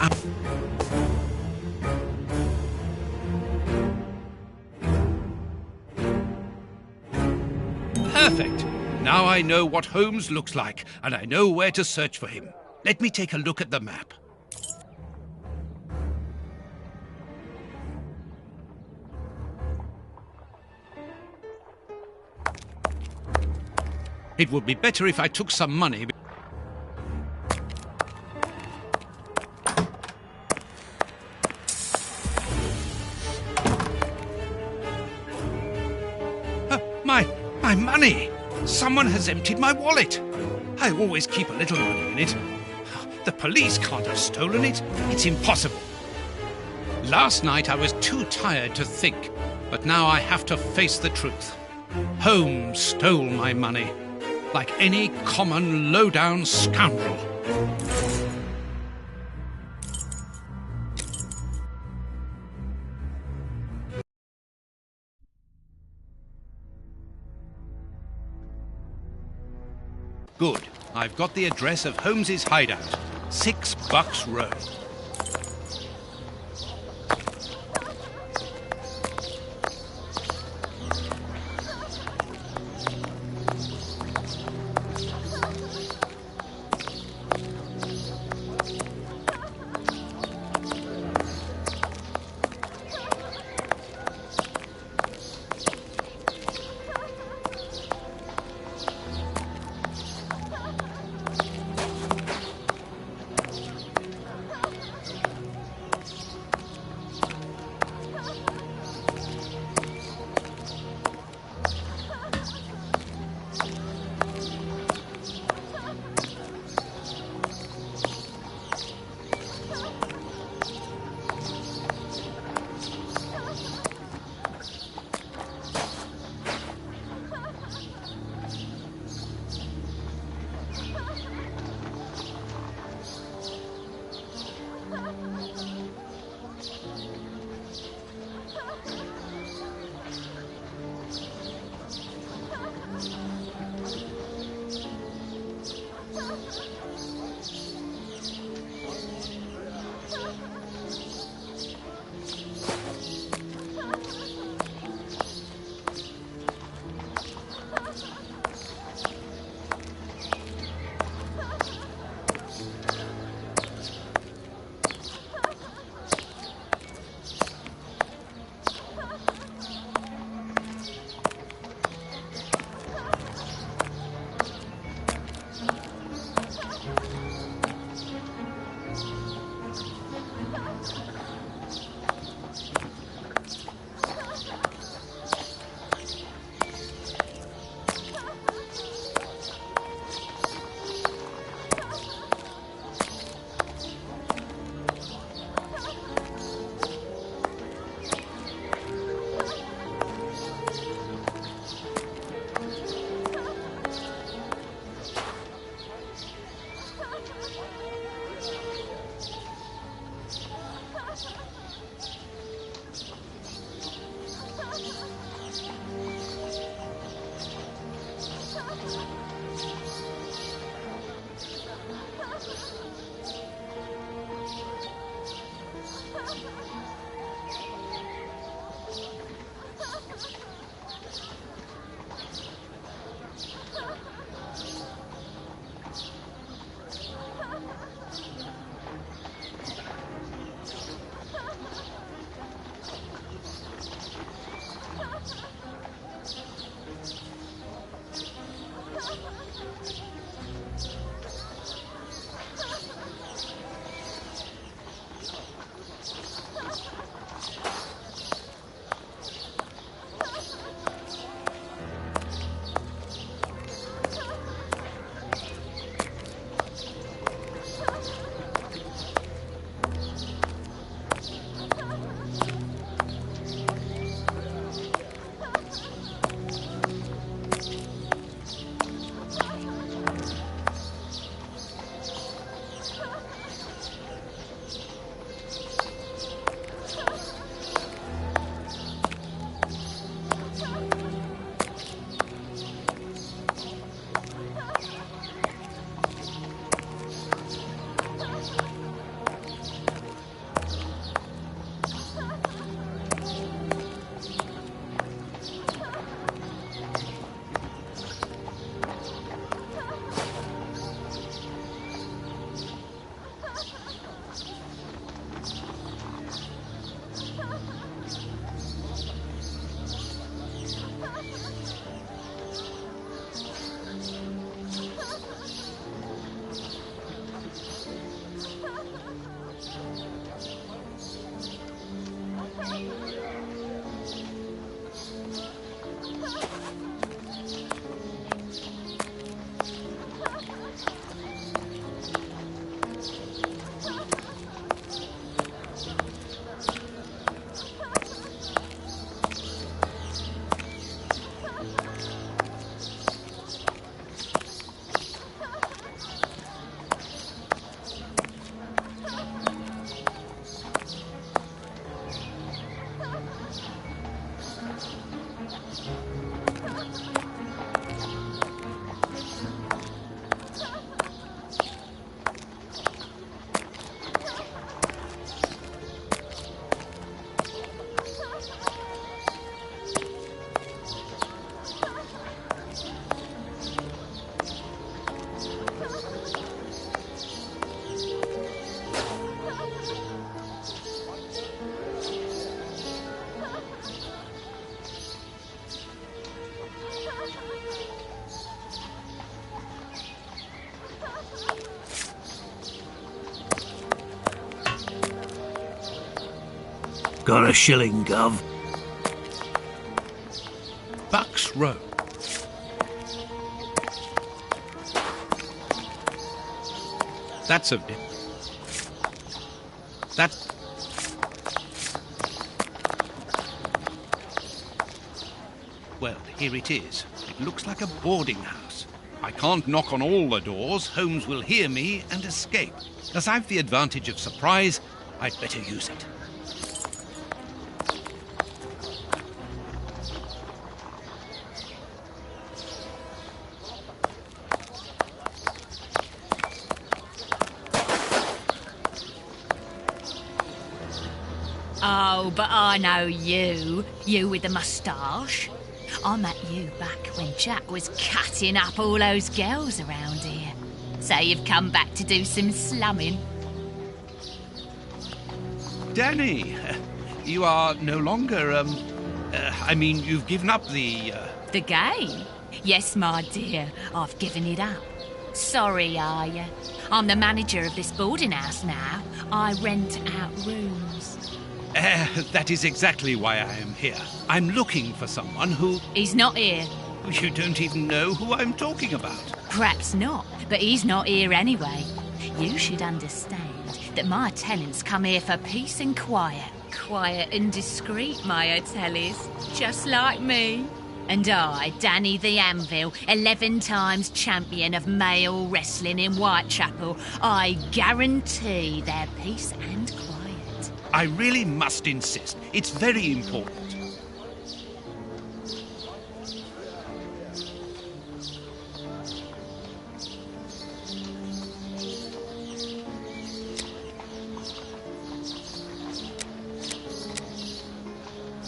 Perfect! Now I know what Holmes looks like, and I know where to search for him. Let me take a look at the map. It would be better if I took some money. My money! Someone has emptied my wallet. I always keep a little money in it. The police can't have stolen it. It's impossible. Last night I was too tired to think, but now I have to face the truth. Holmes stole my money, like any common low-down scoundrel. Good. I've got the address of Holmes's hideout. 6 Bucks Row. Got a shilling, Gov? Bucks Row. That's a bit. That. Well, here it is. It looks like a boarding house. I can't knock on all the doors. Holmes will hear me and escape. As I've the advantage of surprise, I'd better use it. Oh, but I know you. You with the moustache. I met you back when Jack was cutting up all those girls around here. So you've come back to do some slumming. Danny, you are no longer, you've given up the... The game? Yes, my dear, I've given it up. Sorry, are you? I'm the manager of this boarding house now. I rent out rooms. That is exactly why I am here. I'm looking for someone who... He's not here. You don't even know who I'm talking about. Perhaps not, but he's not here anyway. You should understand that my tenants come here for peace and quiet. Quiet and discreet, my hotel is. Just like me. And I, Danny the Anvil, 11 times champion of male wrestling in Whitechapel, I guarantee their peace and quiet. I really must insist. It's very important.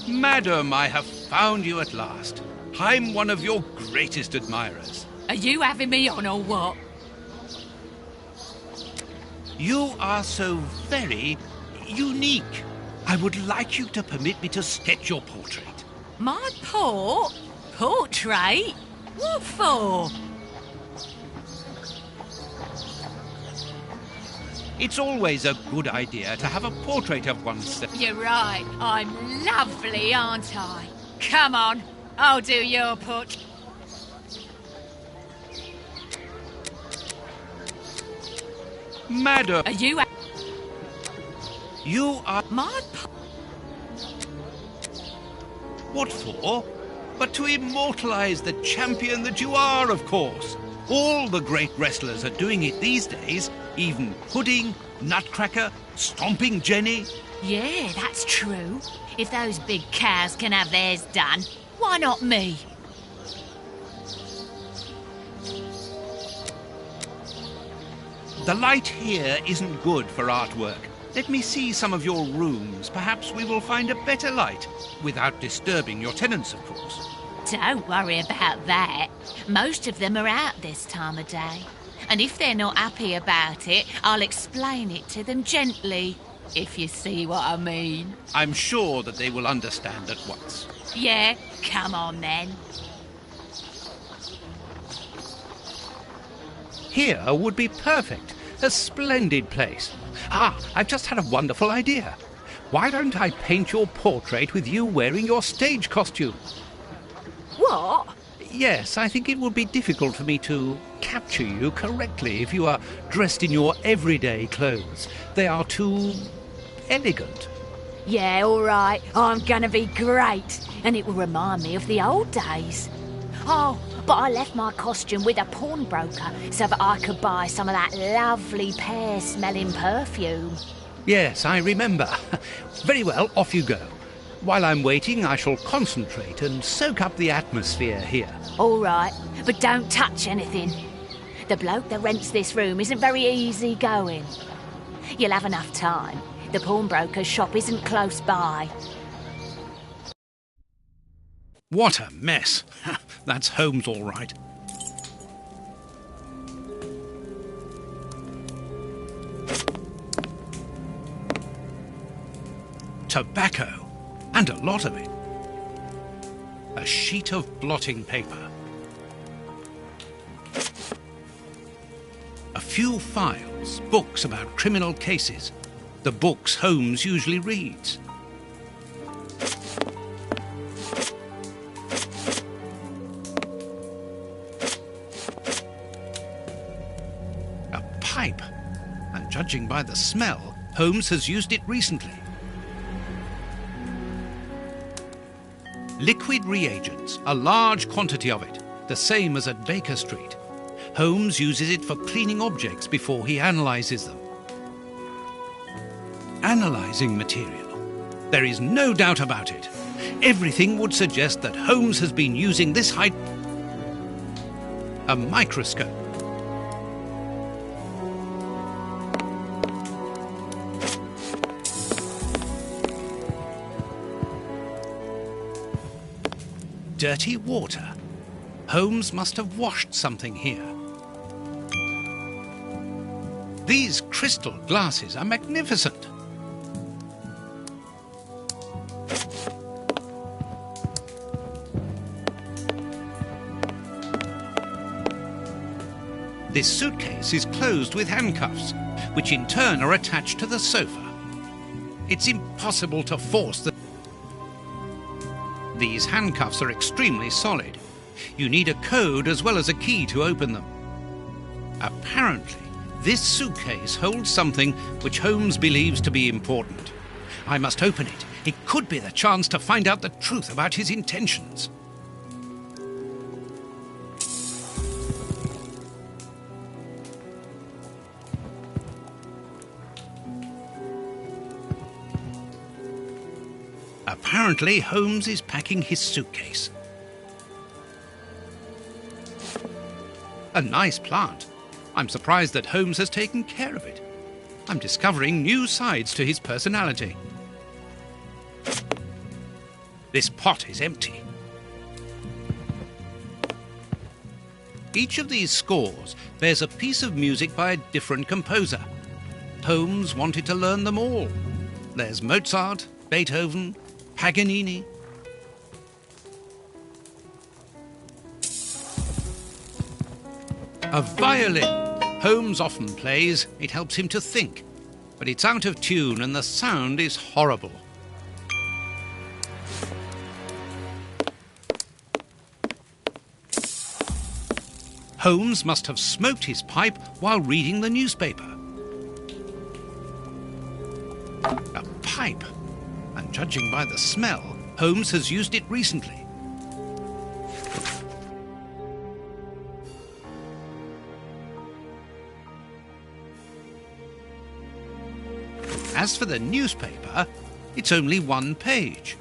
Madam, I have found you at last. I'm one of your greatest admirers. Are you having me on or what? You are so very unique. I would like you to permit me to sketch your portrait. My portrait? What for? It's always a good idea to have a portrait of oneself. You're right. I'm lovely, aren't I? Come on, I'll do your portrait. Madam, Are you... you are... My... What for? But to immortalize the champion that you are, of course. All the great wrestlers are doing it these days. Even Pudding, Nutcracker, Stomping Jenny. Yeah, that's true. If those big cows can have theirs done, why not me? The light here isn't good for artwork. Let me see some of your rooms. Perhaps we will find a better light, without disturbing your tenants, of course. Don't worry about that. Most of them are out this time of day. And if they're not happy about it, I'll explain it to them gently, if you see what I mean. I'm sure that they will understand at once. Yeah, come on then. Here would be perfect. A splendid place. I've just had a wonderful idea. Why don't I paint your portrait with you wearing your stage costume? What? Yes, I think it would be difficult for me to capture you correctly if you are dressed in your everyday clothes. They are too elegant. Yeah, all right. I'm gonna be great. And it will remind me of the old days. Oh, but I left my costume with a pawnbroker so that I could buy some of that lovely pear-smelling perfume. Yes, I remember. Very well, off you go. While I'm waiting, I shall concentrate and soak up the atmosphere here. All right, but don't touch anything. The bloke that rents this room isn't very easy going. You'll have enough time. The pawnbroker's shop isn't close by. What a mess. That's Holmes all right. Tobacco. And a lot of it. A sheet of blotting paper. A few files, books about criminal cases. The books Holmes usually reads. pipe, and judging by the smell, Holmes has used it recently. Liquid reagents, a large quantity of it, the same as at Baker Street. Holmes uses it for cleaning objects before he analyses them. Analysing material. There is no doubt about it. Everything would suggest that Holmes has been using this a microscope. Dirty water. Holmes must have washed something here. These crystal glasses are magnificent. This suitcase is closed with handcuffs, which in turn are attached to the sofa. It's impossible to force the... These handcuffs are extremely solid. You need a code as well as a key to open them. Apparently, this suitcase holds something which Holmes believes to be important. I must open it. It could be the chance to find out the truth about his intentions. Apparently, Holmes is packing his suitcase. A nice plant. I'm surprised that Holmes has taken care of it. I'm discovering new sides to his personality. This pot is empty. Each of these scores bears a piece of music by a different composer. Holmes wanted to learn them all. There's Mozart, Beethoven, Paganini. A violin. Holmes often plays. It helps him to think. But it's out of tune and the sound is horrible. Holmes must have smoked his pipe while reading the newspaper. A pipe. And judging by the smell, Holmes has used it recently. As for the newspaper, it's only one page,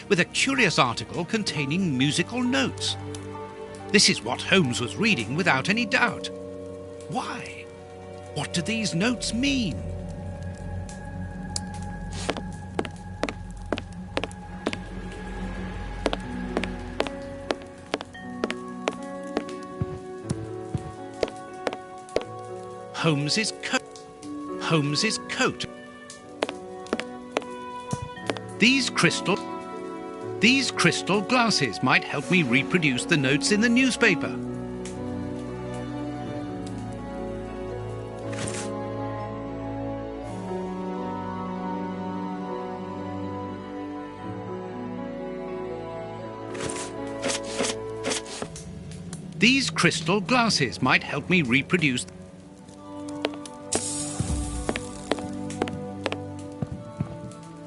with a curious article containing musical notes. This is what Holmes was reading without any doubt. Why? What do these notes mean? Holmes's coat. Holmes's coat. These crystal glasses might help me reproduce the notes in the newspaper. These crystal glasses might help me reproduce.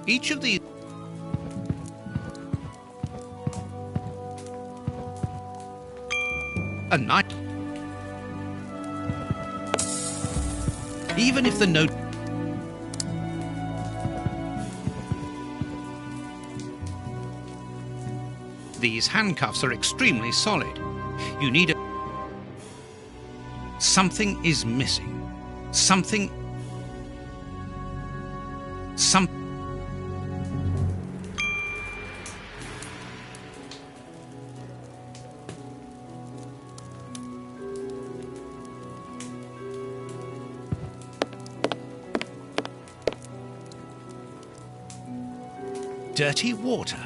Each of these a night. Even if the note these handcuffs are extremely solid. You need a something is missing. Something dirty water.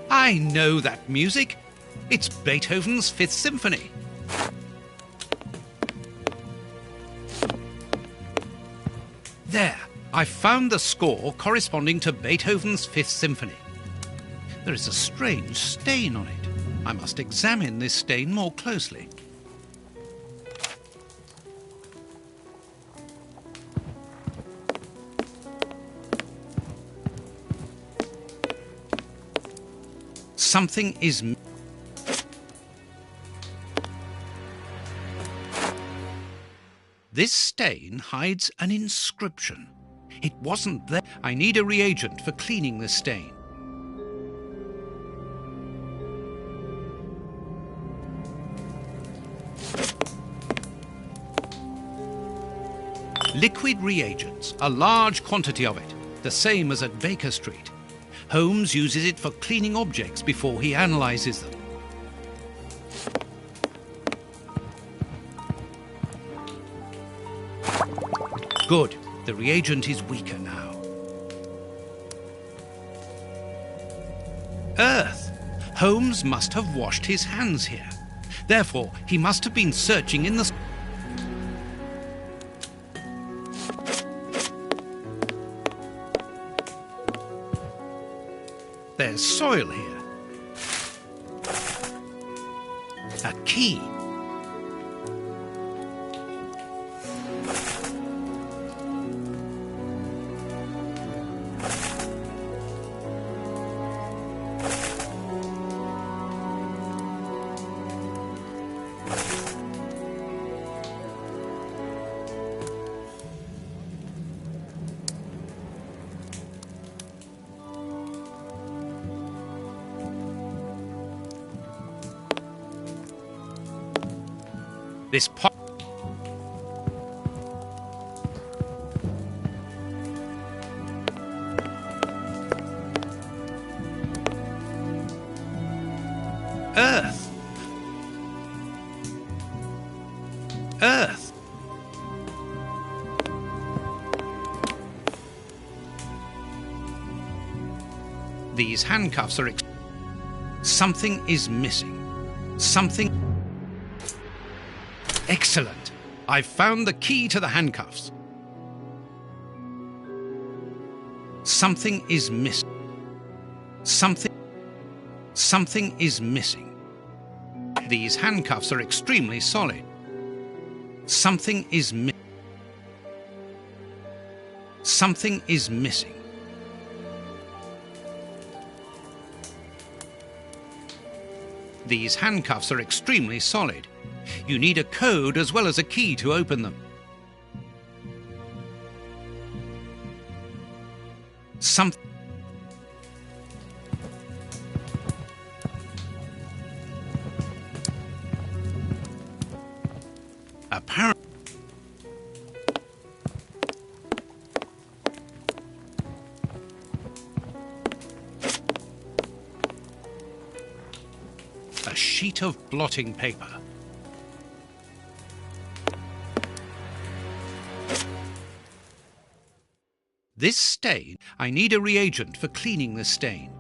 I know that music. It's Beethoven's Fifth Symphony. There, I found the score corresponding to Beethoven's Fifth Symphony. There is a strange stain on it. I must examine this stain more closely. Something is... This stain hides an inscription. It wasn't there. I need a reagent for cleaning the stain. Liquid reagents, a large quantity of it, the same as at Baker Street. Holmes uses it for cleaning objects before he analyses them. Good. The reagent is weaker now. Earth. Holmes must have washed his hands here. Therefore, he must have been searching in the... There's soil here. A key. This pot. Earth. Earth. These handcuffs are... Something is missing. Something... Excellent! I've found the key to the handcuffs. Something is missing. Something is missing. These handcuffs are extremely solid. Something is missing. Something is missing. These handcuffs are extremely solid. You need a code as well as a key to open them. Apparently, a sheet of blotting paper. This stain, I need a reagent for cleaning the stain.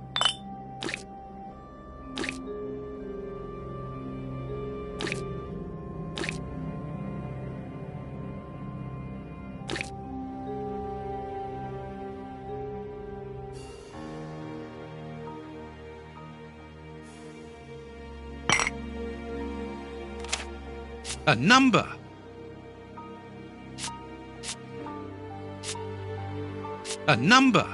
A number. A number.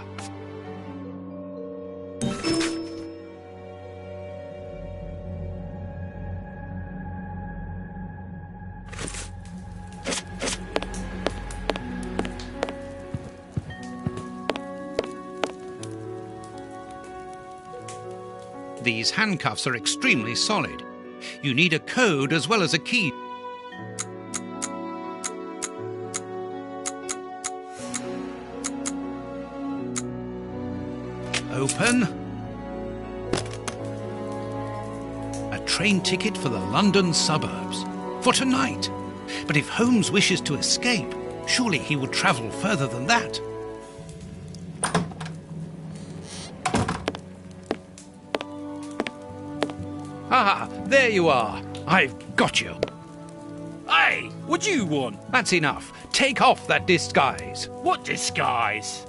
These handcuffs are extremely solid. You need a code as well as a key. Open. A train ticket for the London suburbs. For tonight. But if Holmes wishes to escape, surely he would travel further than that. Ah, there you are. I've got you. Hey, what do you want? That's enough. Take off that disguise. What disguise?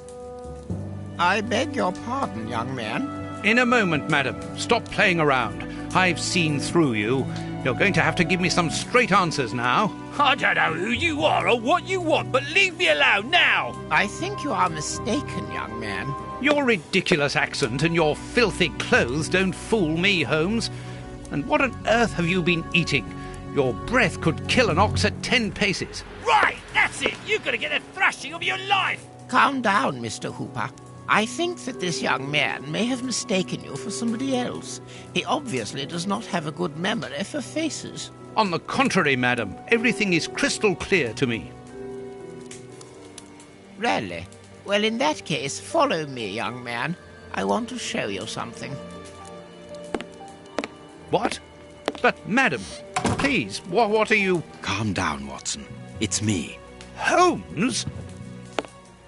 I beg your pardon, young man. In a moment, madam. Stop playing around. I've seen through you. You're going to have to give me some straight answers now. I don't know who you are or what you want, but leave me alone now! I think you are mistaken, young man. Your ridiculous accent and your filthy clothes don't fool me, Holmes. And what on earth have you been eating? Your breath could kill an ox at 10 paces. Right, that's it! You're gonna get a thrashing of your life! Calm down, Mr. Hooper. I think that this young man may have mistaken you for somebody else. He obviously does not have a good memory for faces. On the contrary, madam, everything is crystal clear to me. Really? Well, in that case, follow me, young man. I want to show you something. What? But, madam, please, what are you... Calm down, Watson. It's me. Holmes?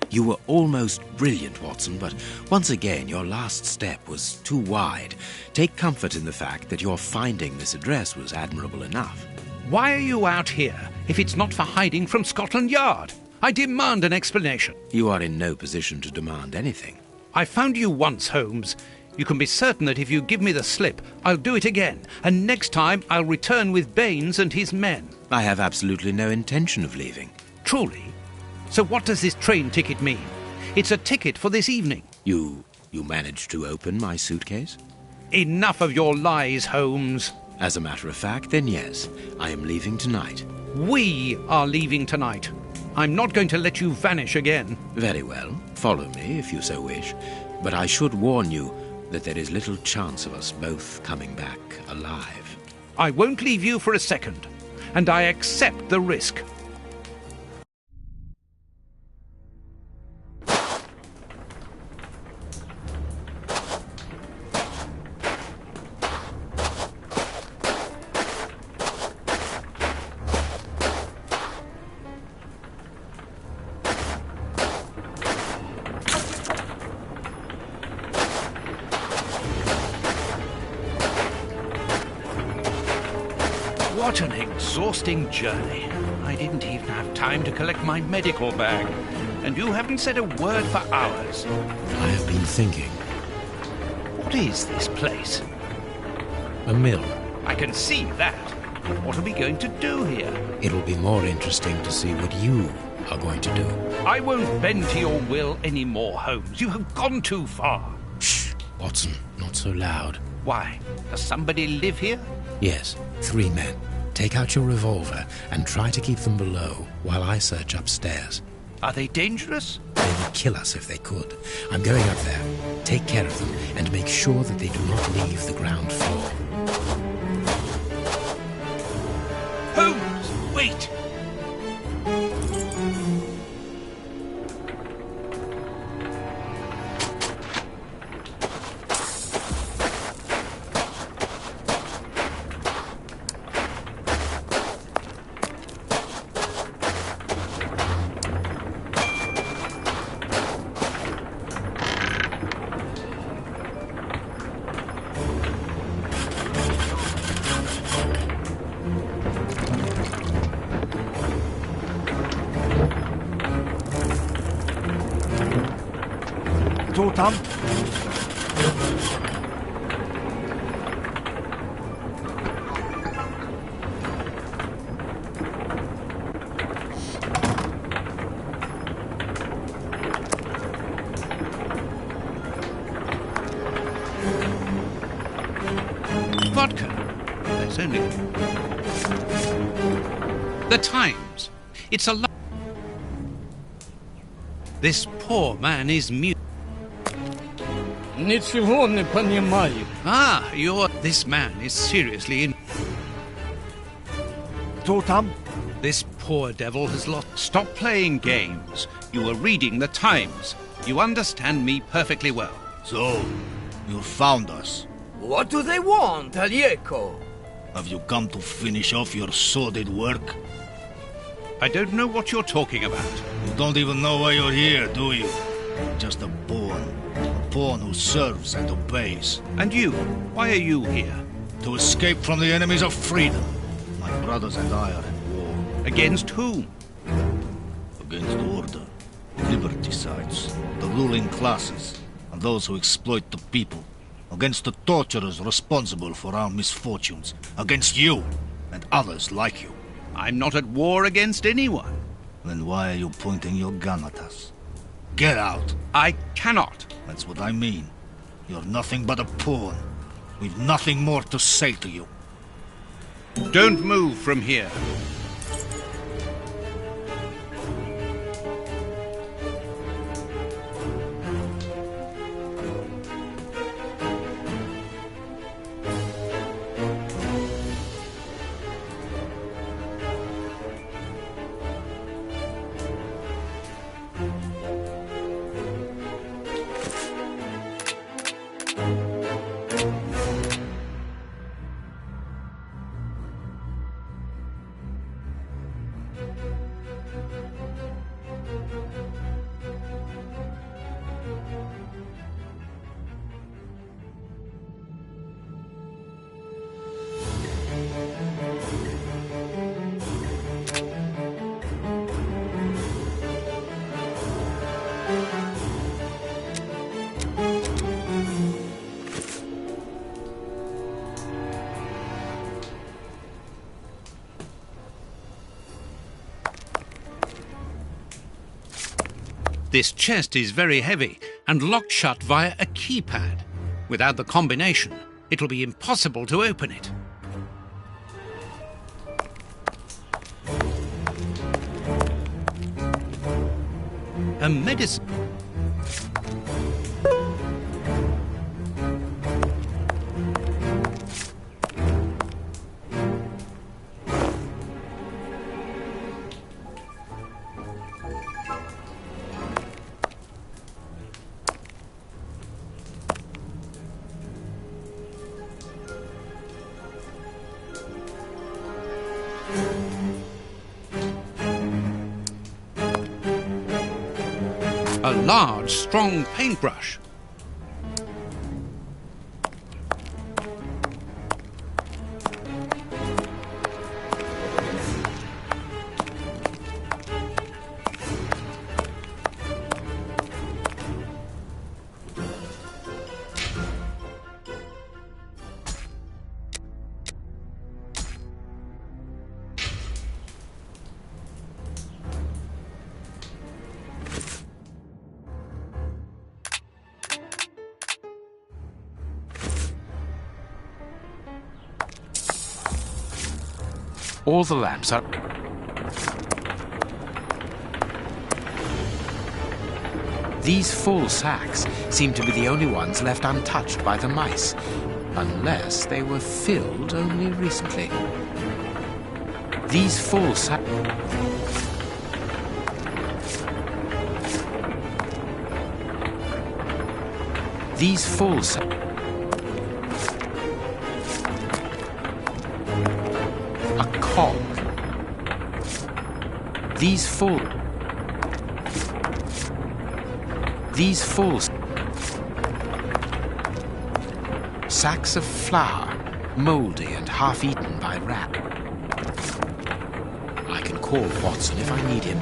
You were almost brilliant, Watson, but once again your last step was too wide. Take comfort in the fact that your finding this address was admirable enough. Why are you out here if it's not for hiding from Scotland Yard? I demand an explanation. You are in no position to demand anything. I found you once, Holmes. You can be certain that if you give me the slip, I'll do it again, and next time I'll return with Baines and his men. I have absolutely no intention of leaving. Truly? So what does this train ticket mean? It's a ticket for this evening. You managed to open my suitcase? Enough of your lies, Holmes. As a matter of fact, then yes, I am leaving tonight. We are leaving tonight. I'm not going to let you vanish again. Very well. Follow me if you so wish. But I should warn you that there is little chance of us both coming back alive. I won't leave you for a second, and I accept the risk. What an exhausting journey. I didn't even have time to collect my medical bag. And you haven't said a word for hours. I have been thinking. What is this place? A mill. I can see that. What are we going to do here? It'll be more interesting to see what you are going to do. I won't bend to your will anymore, Holmes. You have gone too far. Shh, Watson, not so loud. Why? Does somebody live here? Yes, 3 men. Take out your revolver and try to keep them below while I search upstairs. Are they dangerous? They would kill us if they could. I'm going up there. Take care of them and make sure that they do not leave the ground floor. Holmes, wait! Tom? Vodka. That's only... The Times. It's a... This poor man is mute. Ничего не понимаю. Ah, this man is seriously in... Tom? This poor devil has lost... Stop playing games. You were reading the Times. You understand me perfectly well. So, you found us. What do they want, Alieco? Have you come to finish off your sordid work? I don't know what you're talking about. You don't even know why you're here, do you? Just a pawn who serves and obeys. And you? Why are you here? To escape from the enemies of freedom. My brothers and I are at war. Against whom? Against order, liberticides, the ruling classes, and those who exploit the people. Against the torturers responsible for our misfortunes. Against you and others like you. I'm not at war against anyone. Then why are you pointing your gun at us? Get out! I cannot. That's what I mean. You're nothing but a pawn. We've nothing more to say to you. Don't move from here. This chest is very heavy and locked shut via a keypad. Without the combination, it'll be impossible to open it. A medicine. A large, strong paintbrush. All the lamps are... These full sacks seem to be the only ones left untouched by the mice, unless they were filled only recently. These full sacks... These full sacks... Cog. These full sacks of flour, mouldy and half-eaten by rat. I can call Watson if I need him.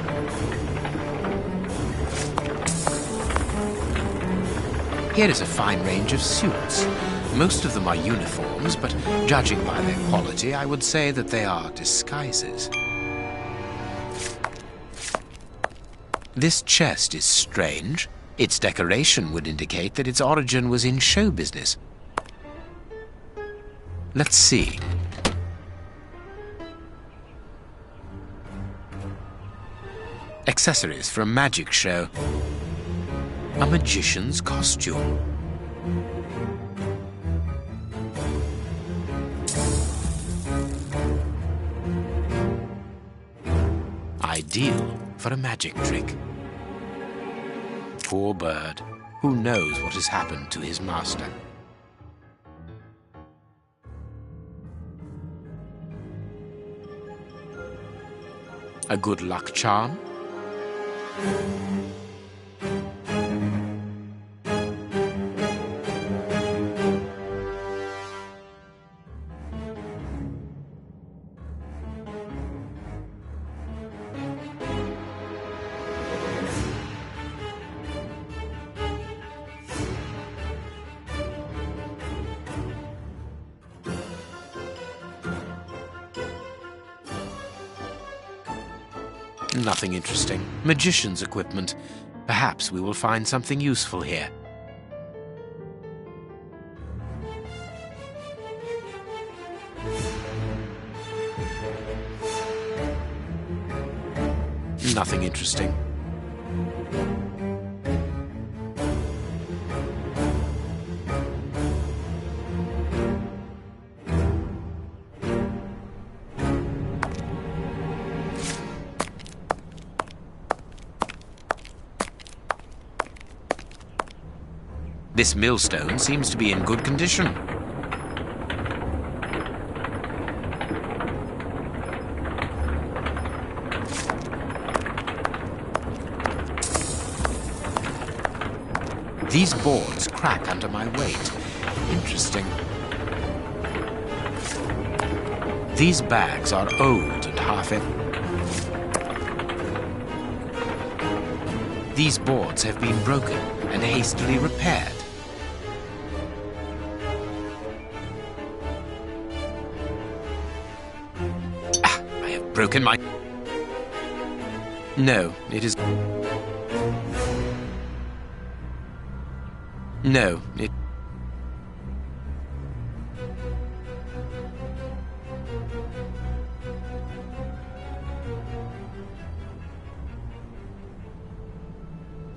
Here is a fine range of suits. Most of them are uniforms, but judging by their quality, I would say that they are disguises. This chest is strange. Its decoration would indicate that its origin was in show business. Let's see. Accessories for a magic show. A magician's costume. Ideal for a magic trick. Poor bird, who knows what has happened to his master. A good luck charm. Nothing interesting. Magician's equipment. Perhaps we will find something useful here. Nothing interesting. This millstone seems to be in good condition. These boards crack under my weight. Interesting. These bags are old and half empty. These boards have been broken and hastily repaired. I have broken my... No, it is... No, it...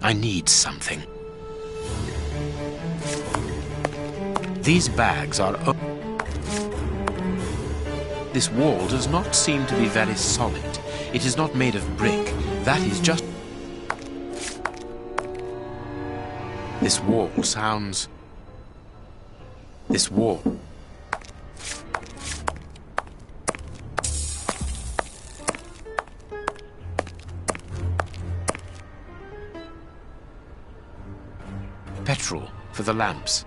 I need something. These bags are... This wall does not seem to be very solid. It is not made of brick. That is just... This wall sounds... This wall... Petrol for the lamps.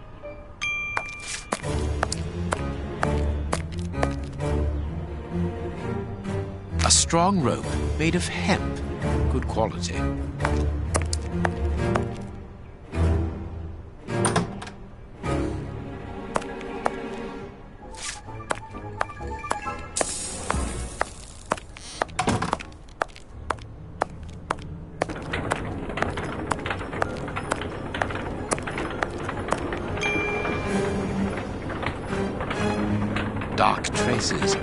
A strong rope made of hemp. Good quality. Dark traces.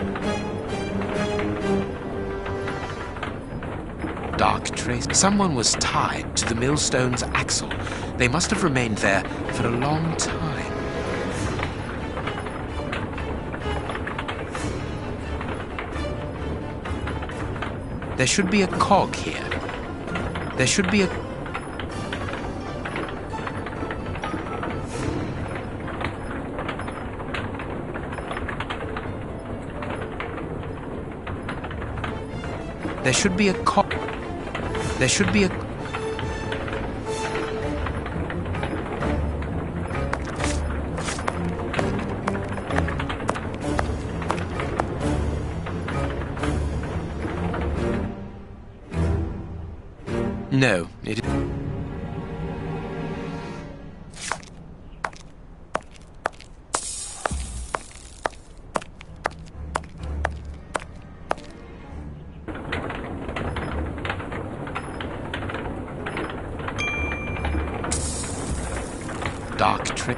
Dark trace. Someone was tied to the millstone's axle. They must have remained there for a long time. There should be a cog here. There should be a... There should be a cog. There should be a... No, it... Dark trick.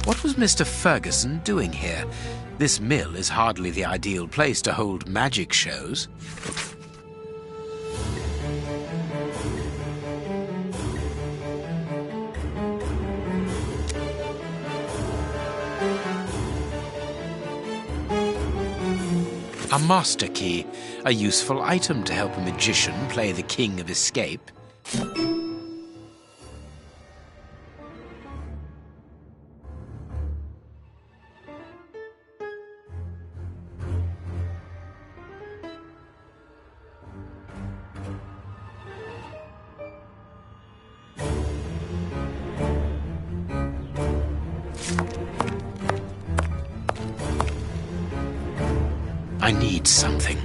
What was Mr. Ferguson doing here? This mill is hardly the ideal place to hold magic shows. A master key, a useful item to help a magician play the king of escape. I need something.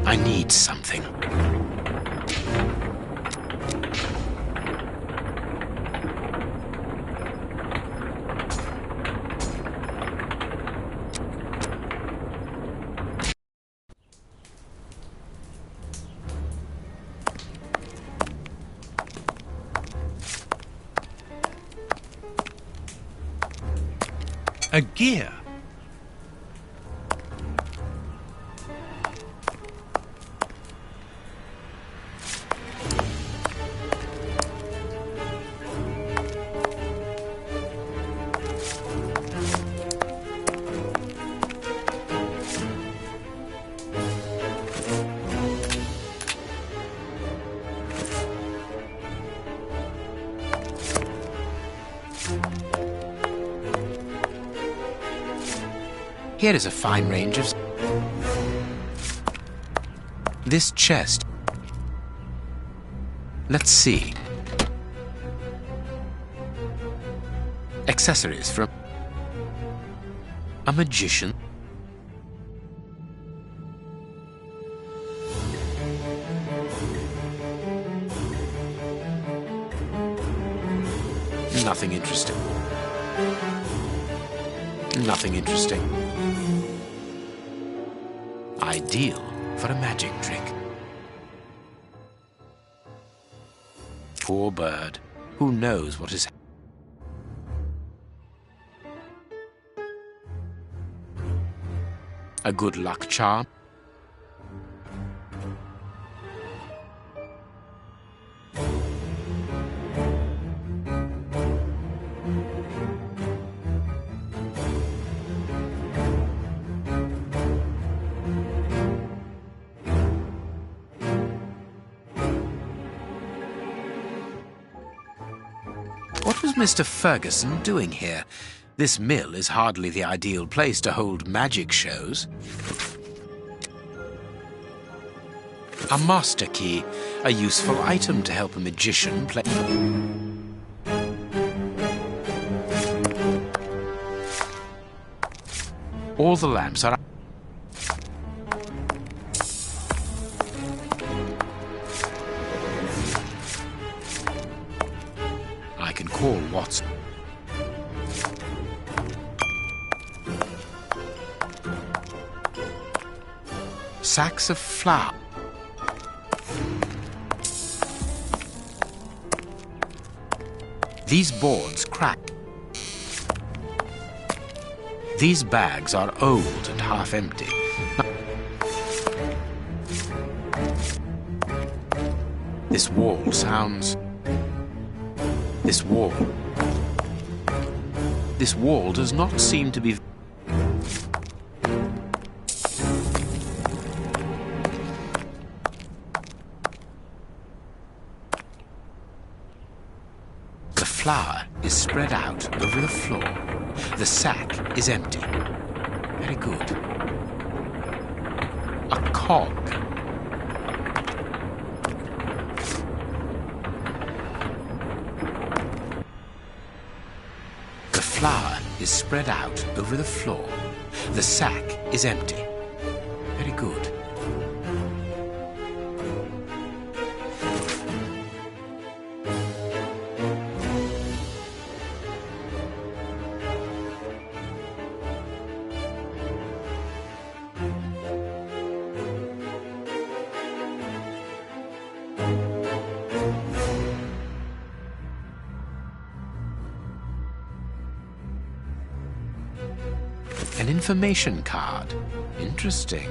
I need something. A gear. Here is a fine range of... This chest. Let's see. Accessories from... A magician. Nothing interesting. Nothing interesting. Ideal for a magic trick. Poor bird. Who knows what is... A good luck charm. What was Mr. Ferguson doing here? This mill is hardly the ideal place to hold magic shows. A master key, a useful item to help a magician play... All the lamps are... I can call Watson. Sacks of flour. These boards crack. These bags are old and half empty. This wall sounds... This wall does not seem to be... The flour is spread out over the floor. The sack is empty. Very good. A cog. The flour is spread out over the floor. The sack is empty. Very good. An information card. Interesting.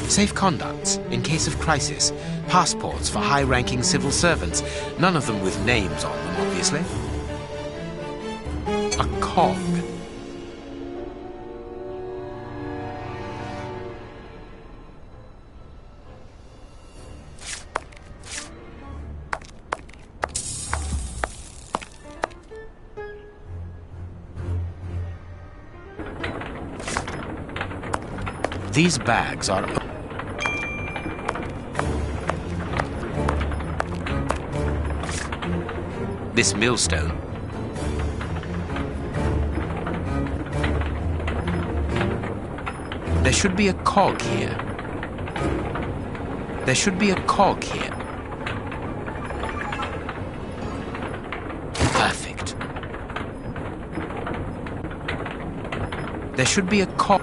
Safe conducts in case of crisis. Passports for high-ranking civil servants. None of them with names on them, obviously. A cog. These bags are... This millstone. There should be a cog here. There should be a cog here. Perfect. There should be a cog.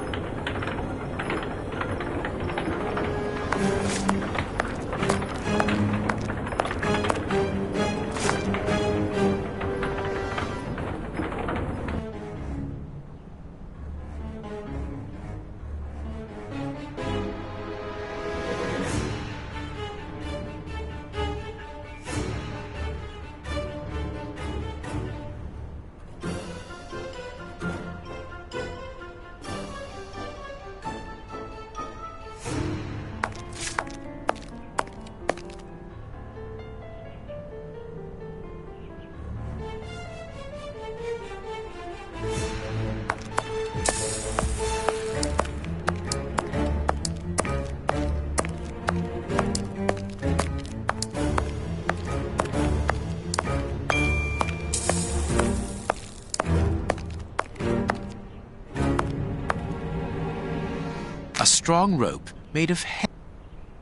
A strong rope made of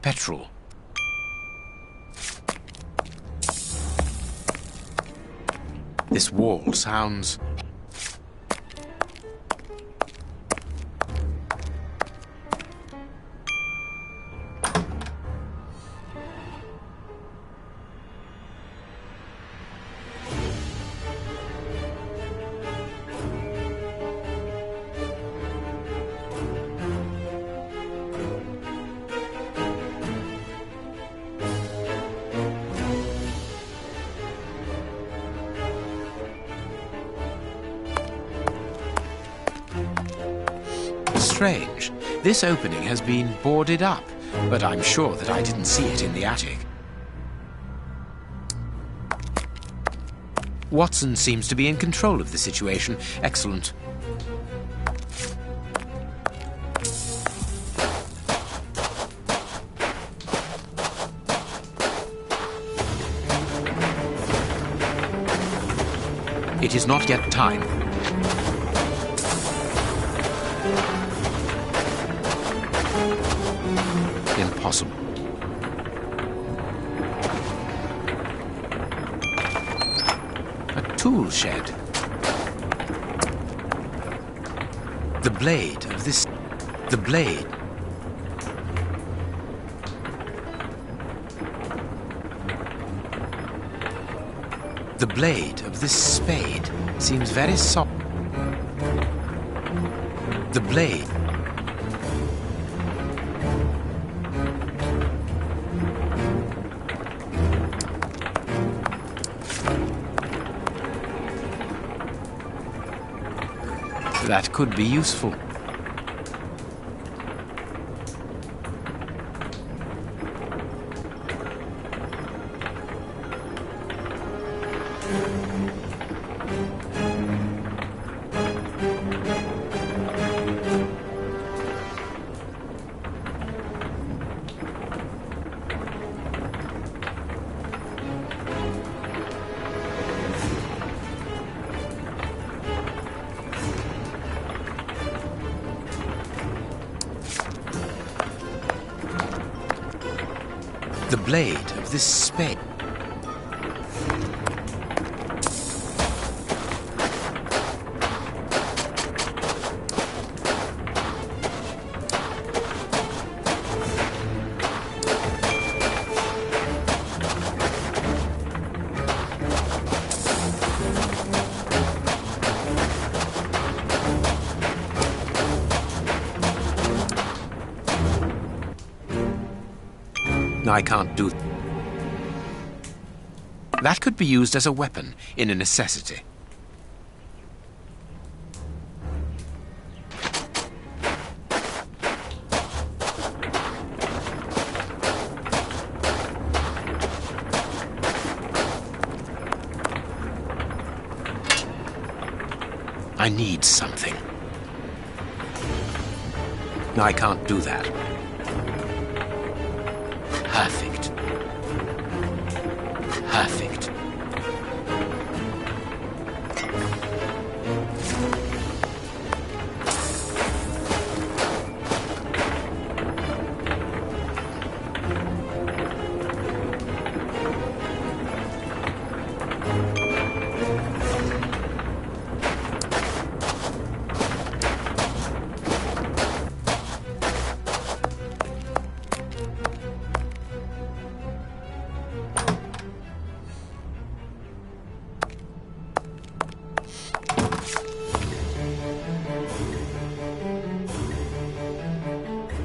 petrol. This wall sounds... strange. This opening has been boarded up, but I'm sure that I didn't see it in the attic. Watson seems to be in control of the situation. Excellent. It is not yet time. Impossible. A tool shed. The blade of this... The blade. The blade of this spade seems very soft. The blade. That could be useful. The blade of this spade. I can't do... That could be used as a weapon in a necessity. I need something. I can't do that. Perfect. Perfect.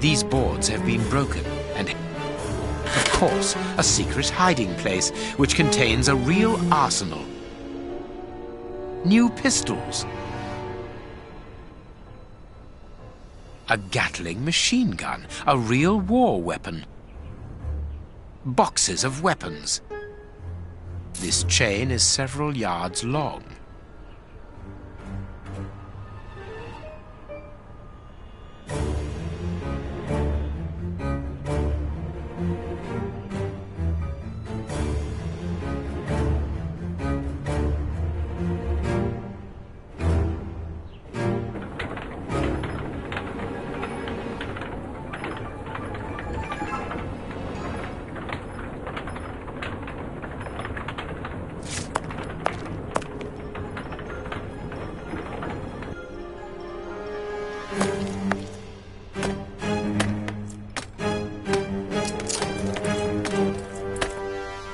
These boards have been broken, and of course, a secret hiding place which contains a real arsenal. New pistols. A Gatling machine gun, a real war weapon. Boxes of weapons. This chain is several yards long.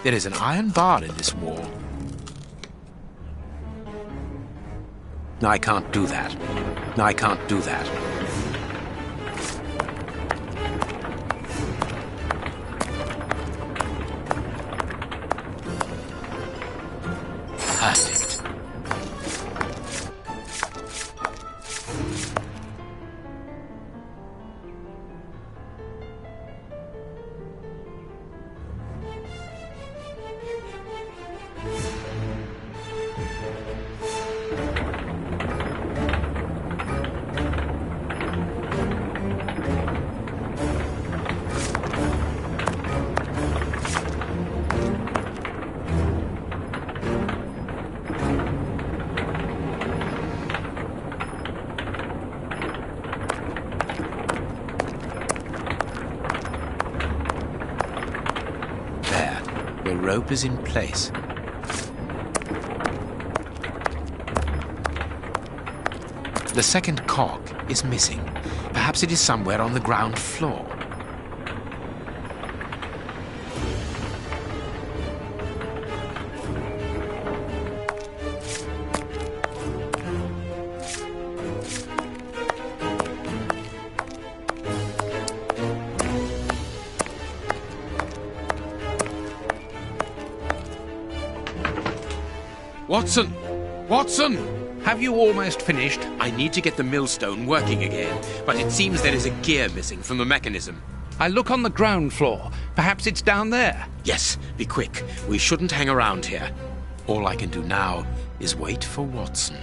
There is an iron bar in this wall. I can't do that. I can't do that. Perfect. The rope is in place. The second cog is missing. Perhaps it is somewhere on the ground floor. Watson! Watson! Have you almost finished? I need to get the millstone working again, but it seems there is a gear missing from the mechanism. I look on the ground floor. Perhaps it's down there. Yes, be quick. We shouldn't hang around here. All I can do now is wait for Watson.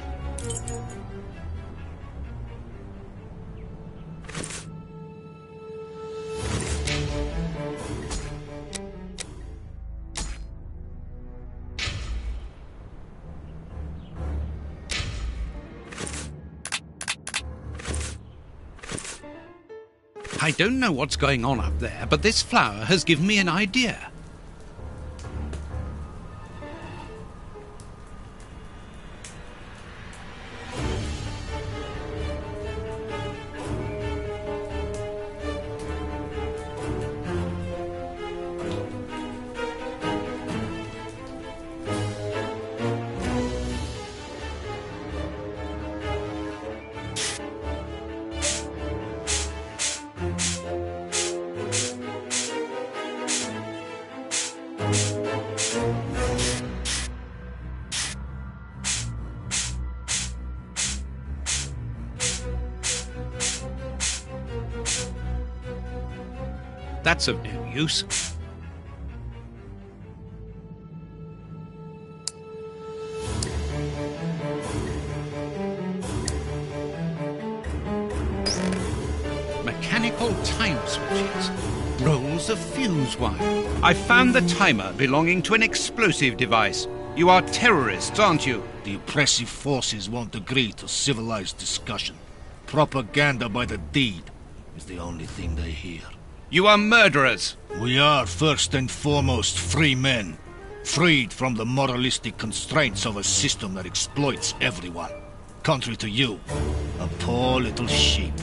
I don't know what's going on up there, but this flower has given me an idea. That's of no use. Mechanical time switches. Rolls of fuse wire. I found the timer belonging to an explosive device. You are terrorists, aren't you? The oppressive forces won't agree to civilized discussion. Propaganda by the deed is the only thing they hear. You are murderers. We are first and foremost free men, freed from the moralistic constraints of a system that exploits everyone. Contrary to you, a poor little sheep,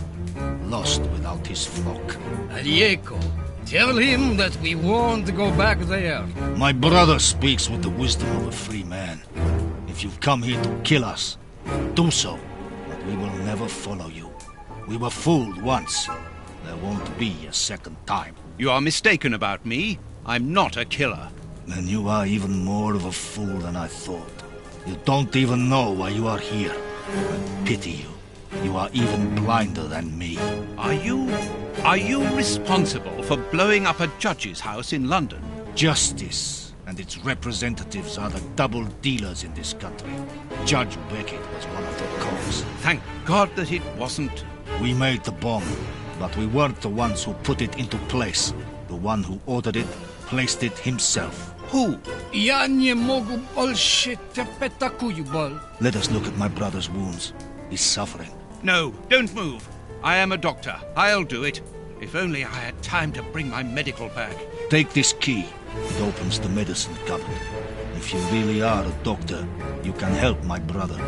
lost without his flock. Diego, tell him that we won't go back there. My brother speaks with the wisdom of a free man. If you've come here to kill us, do so, but we will never follow you. We were fooled once. There won't be a second time. You are mistaken about me. I'm not a killer. Then you are even more of a fool than I thought. You don't even know why you are here. I pity you. You are even blinder than me. Are you responsible for blowing up a judge's house in London? Justice and its representatives are the double dealers in this country. Judge Beckett was one of the cogs. Thank God that it wasn't. We made the bomb, but we weren't the ones who put it into place. The one who ordered it placed it himself. Who? Ja nie mogu bolsze te petakuju bol. Let us look at my brother's wounds. He's suffering. No, don't move. I am a doctor. I'll do it. If only I had time to bring my medical bag. Take this key. It opens the medicine cupboard. If you really are a doctor, you can help my brother.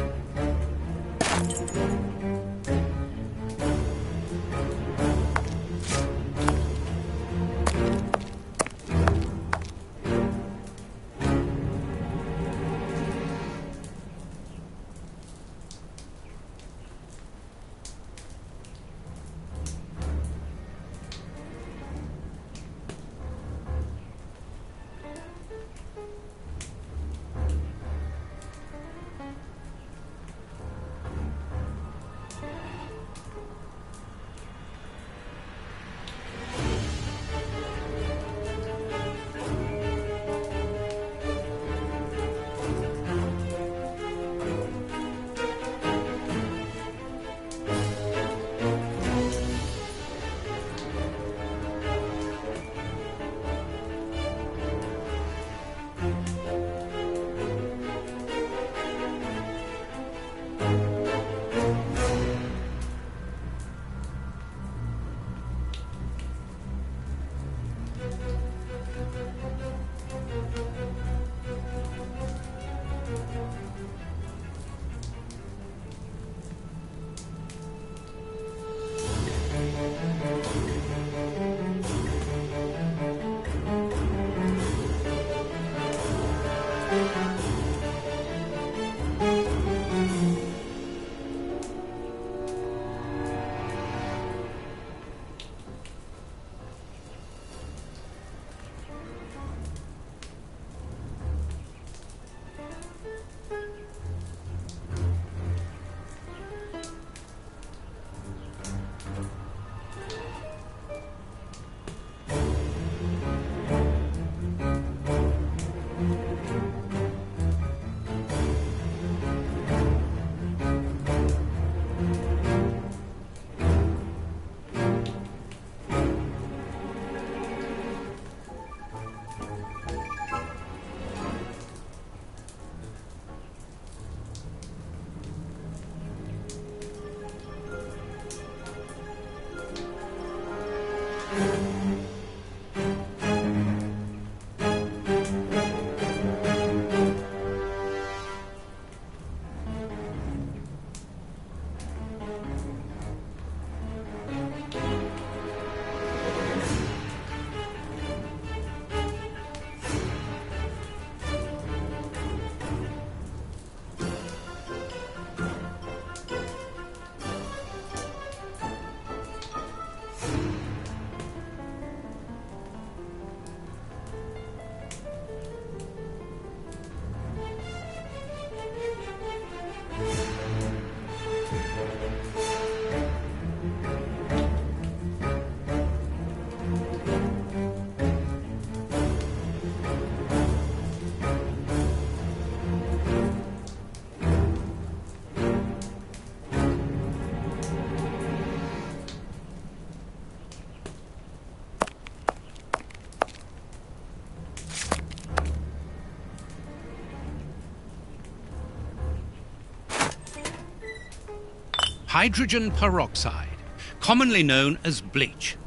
Hydrogen peroxide, commonly known as bleach.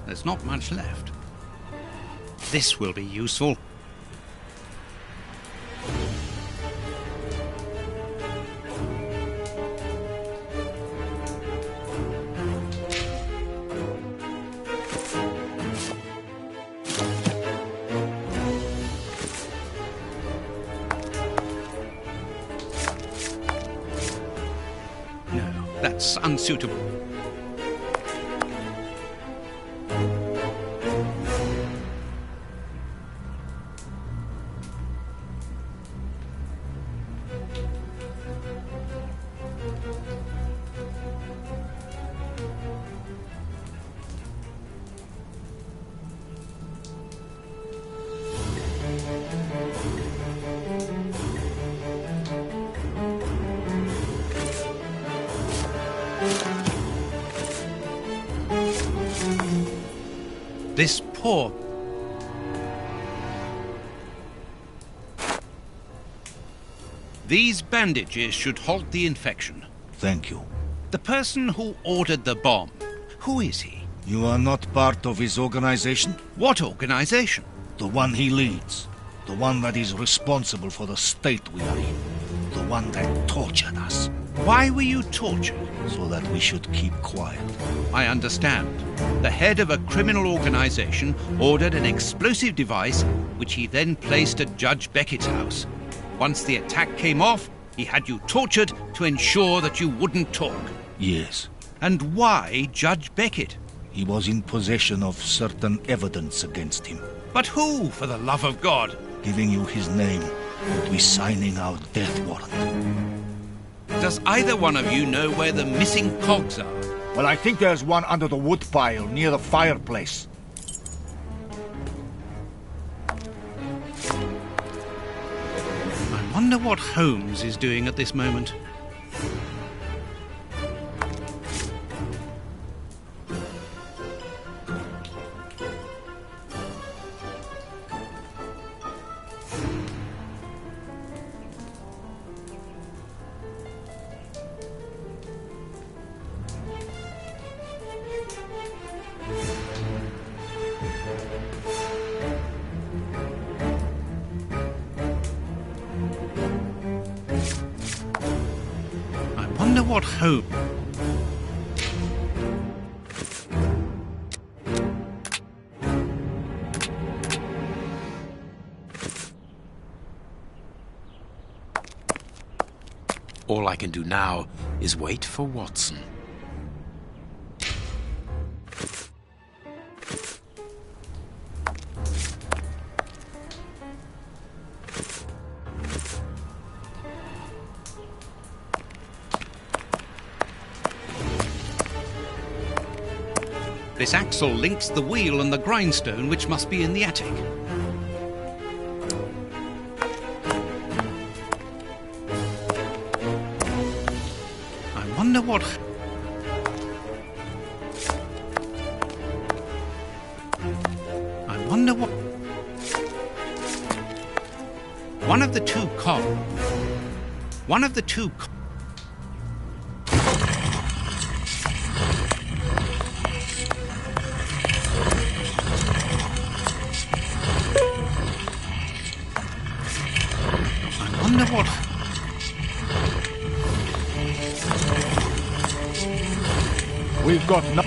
There's not much left. This will be useful. That's unsuitable. This poor... These bandages should halt the infection. Thank you. The person who ordered the bomb, who is he? You are not part of his organization? What organization? The one he leads. The one that is responsible for the state we are in. The one that tortured us. Why were you tortured? So that we should keep quiet. I understand. The head of a criminal organization ordered an explosive device, which he then placed at Judge Beckett's house. Once the attack came off, he had you tortured to ensure that you wouldn't talk. Yes. And why Judge Beckett? He was in possession of certain evidence against him. But who, for the love of God? Giving you his name would be signing our death warrant. Does either one of you know where the missing cogs are? Well, I think there's one under the wood pile near the fireplace. I wonder what Holmes is doing at this moment. I wonder what Holmes... All I can do now is wait for Watson. This axle links the wheel and the grindstone, which must be in the attic. I wonder what... I wonder what... One of the two cogs... One of the two... I wonder what... We've got no...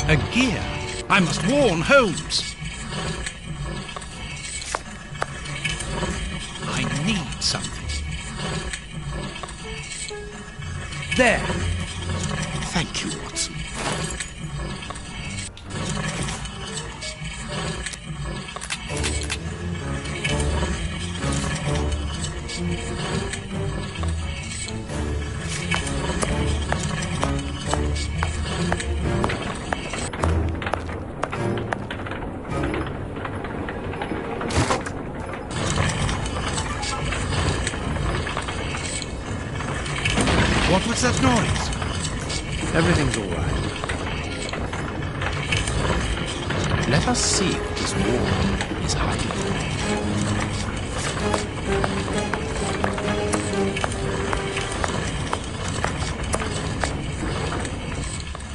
A gear. I must warn Holmes. I need something. There. Thank you, Watson. What was that noise? Everything's all right. Let us see what this wall is hiding.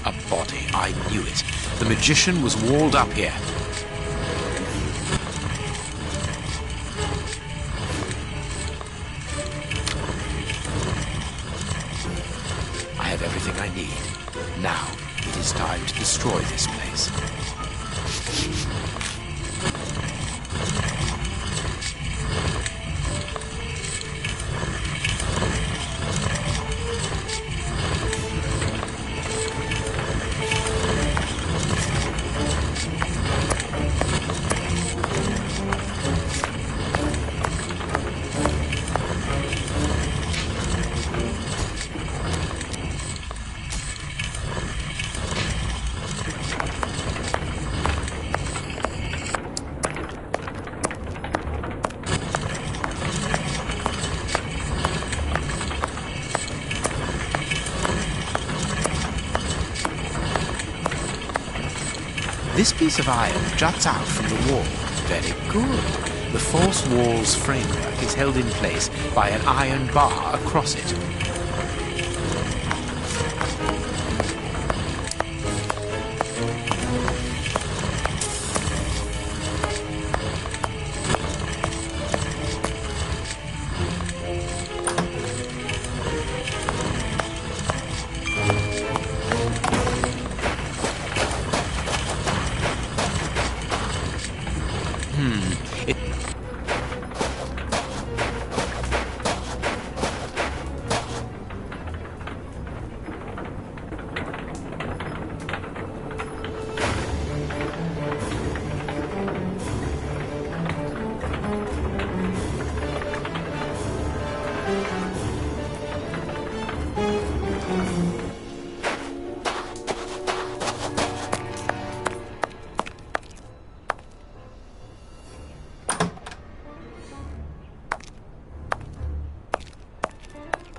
A body. I knew it. The magician was walled up here. I have everything I need. Now, it is time to destroy this place. This piece of iron juts out from the wall. Very good. The false wall's framework is held in place by an iron bar across it.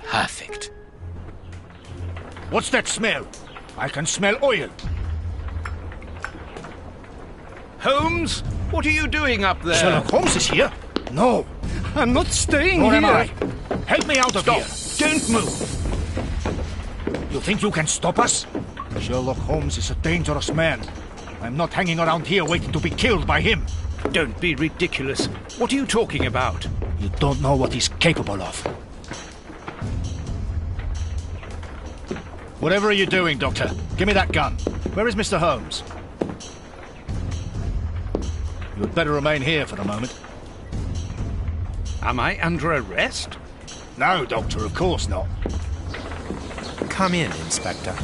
Perfect. What's that smell? I can smell oil. Holmes, what are you doing up there? Sherlock Holmes is here? No. I'm not staying Nor here. am I. Help me out of Stop. here. Don't move. You think you can stop us? Sherlock Holmes is a dangerous man. I'm not hanging around here waiting to be killed by him. Don't be ridiculous. What are you talking about? You don't know what he's capable of. Whatever are you doing, Doctor? Give me that gun. Where is Mr. Holmes? You had better remain here for the moment. Am I under arrest? No, Doctor, of course not. Come in, Inspector.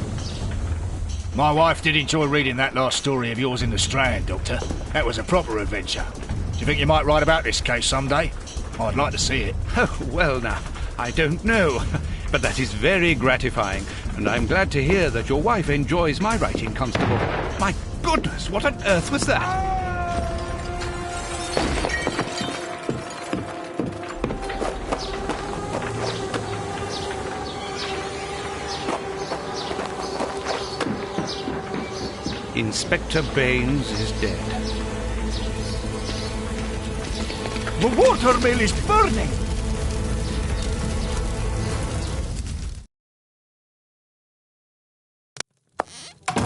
My wife did enjoy reading that last story of yours in the Strand, Doctor. That was a proper adventure. Do you think you might write about this case someday? I'd like to see it. Oh, well now, I don't know. But that is very gratifying, and I'm glad to hear that your wife enjoys my writing, Constable. My goodness, what on earth was that? Inspector Baines is dead. The watermill is burning!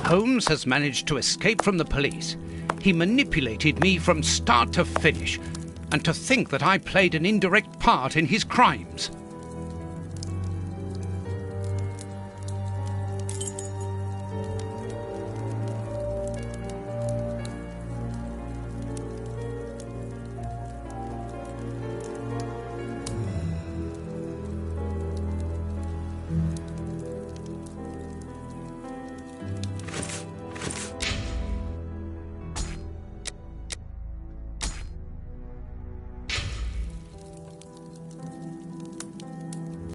Holmes has managed to escape from the police. He manipulated me from start to finish. And to think that I played an indirect part in his crimes.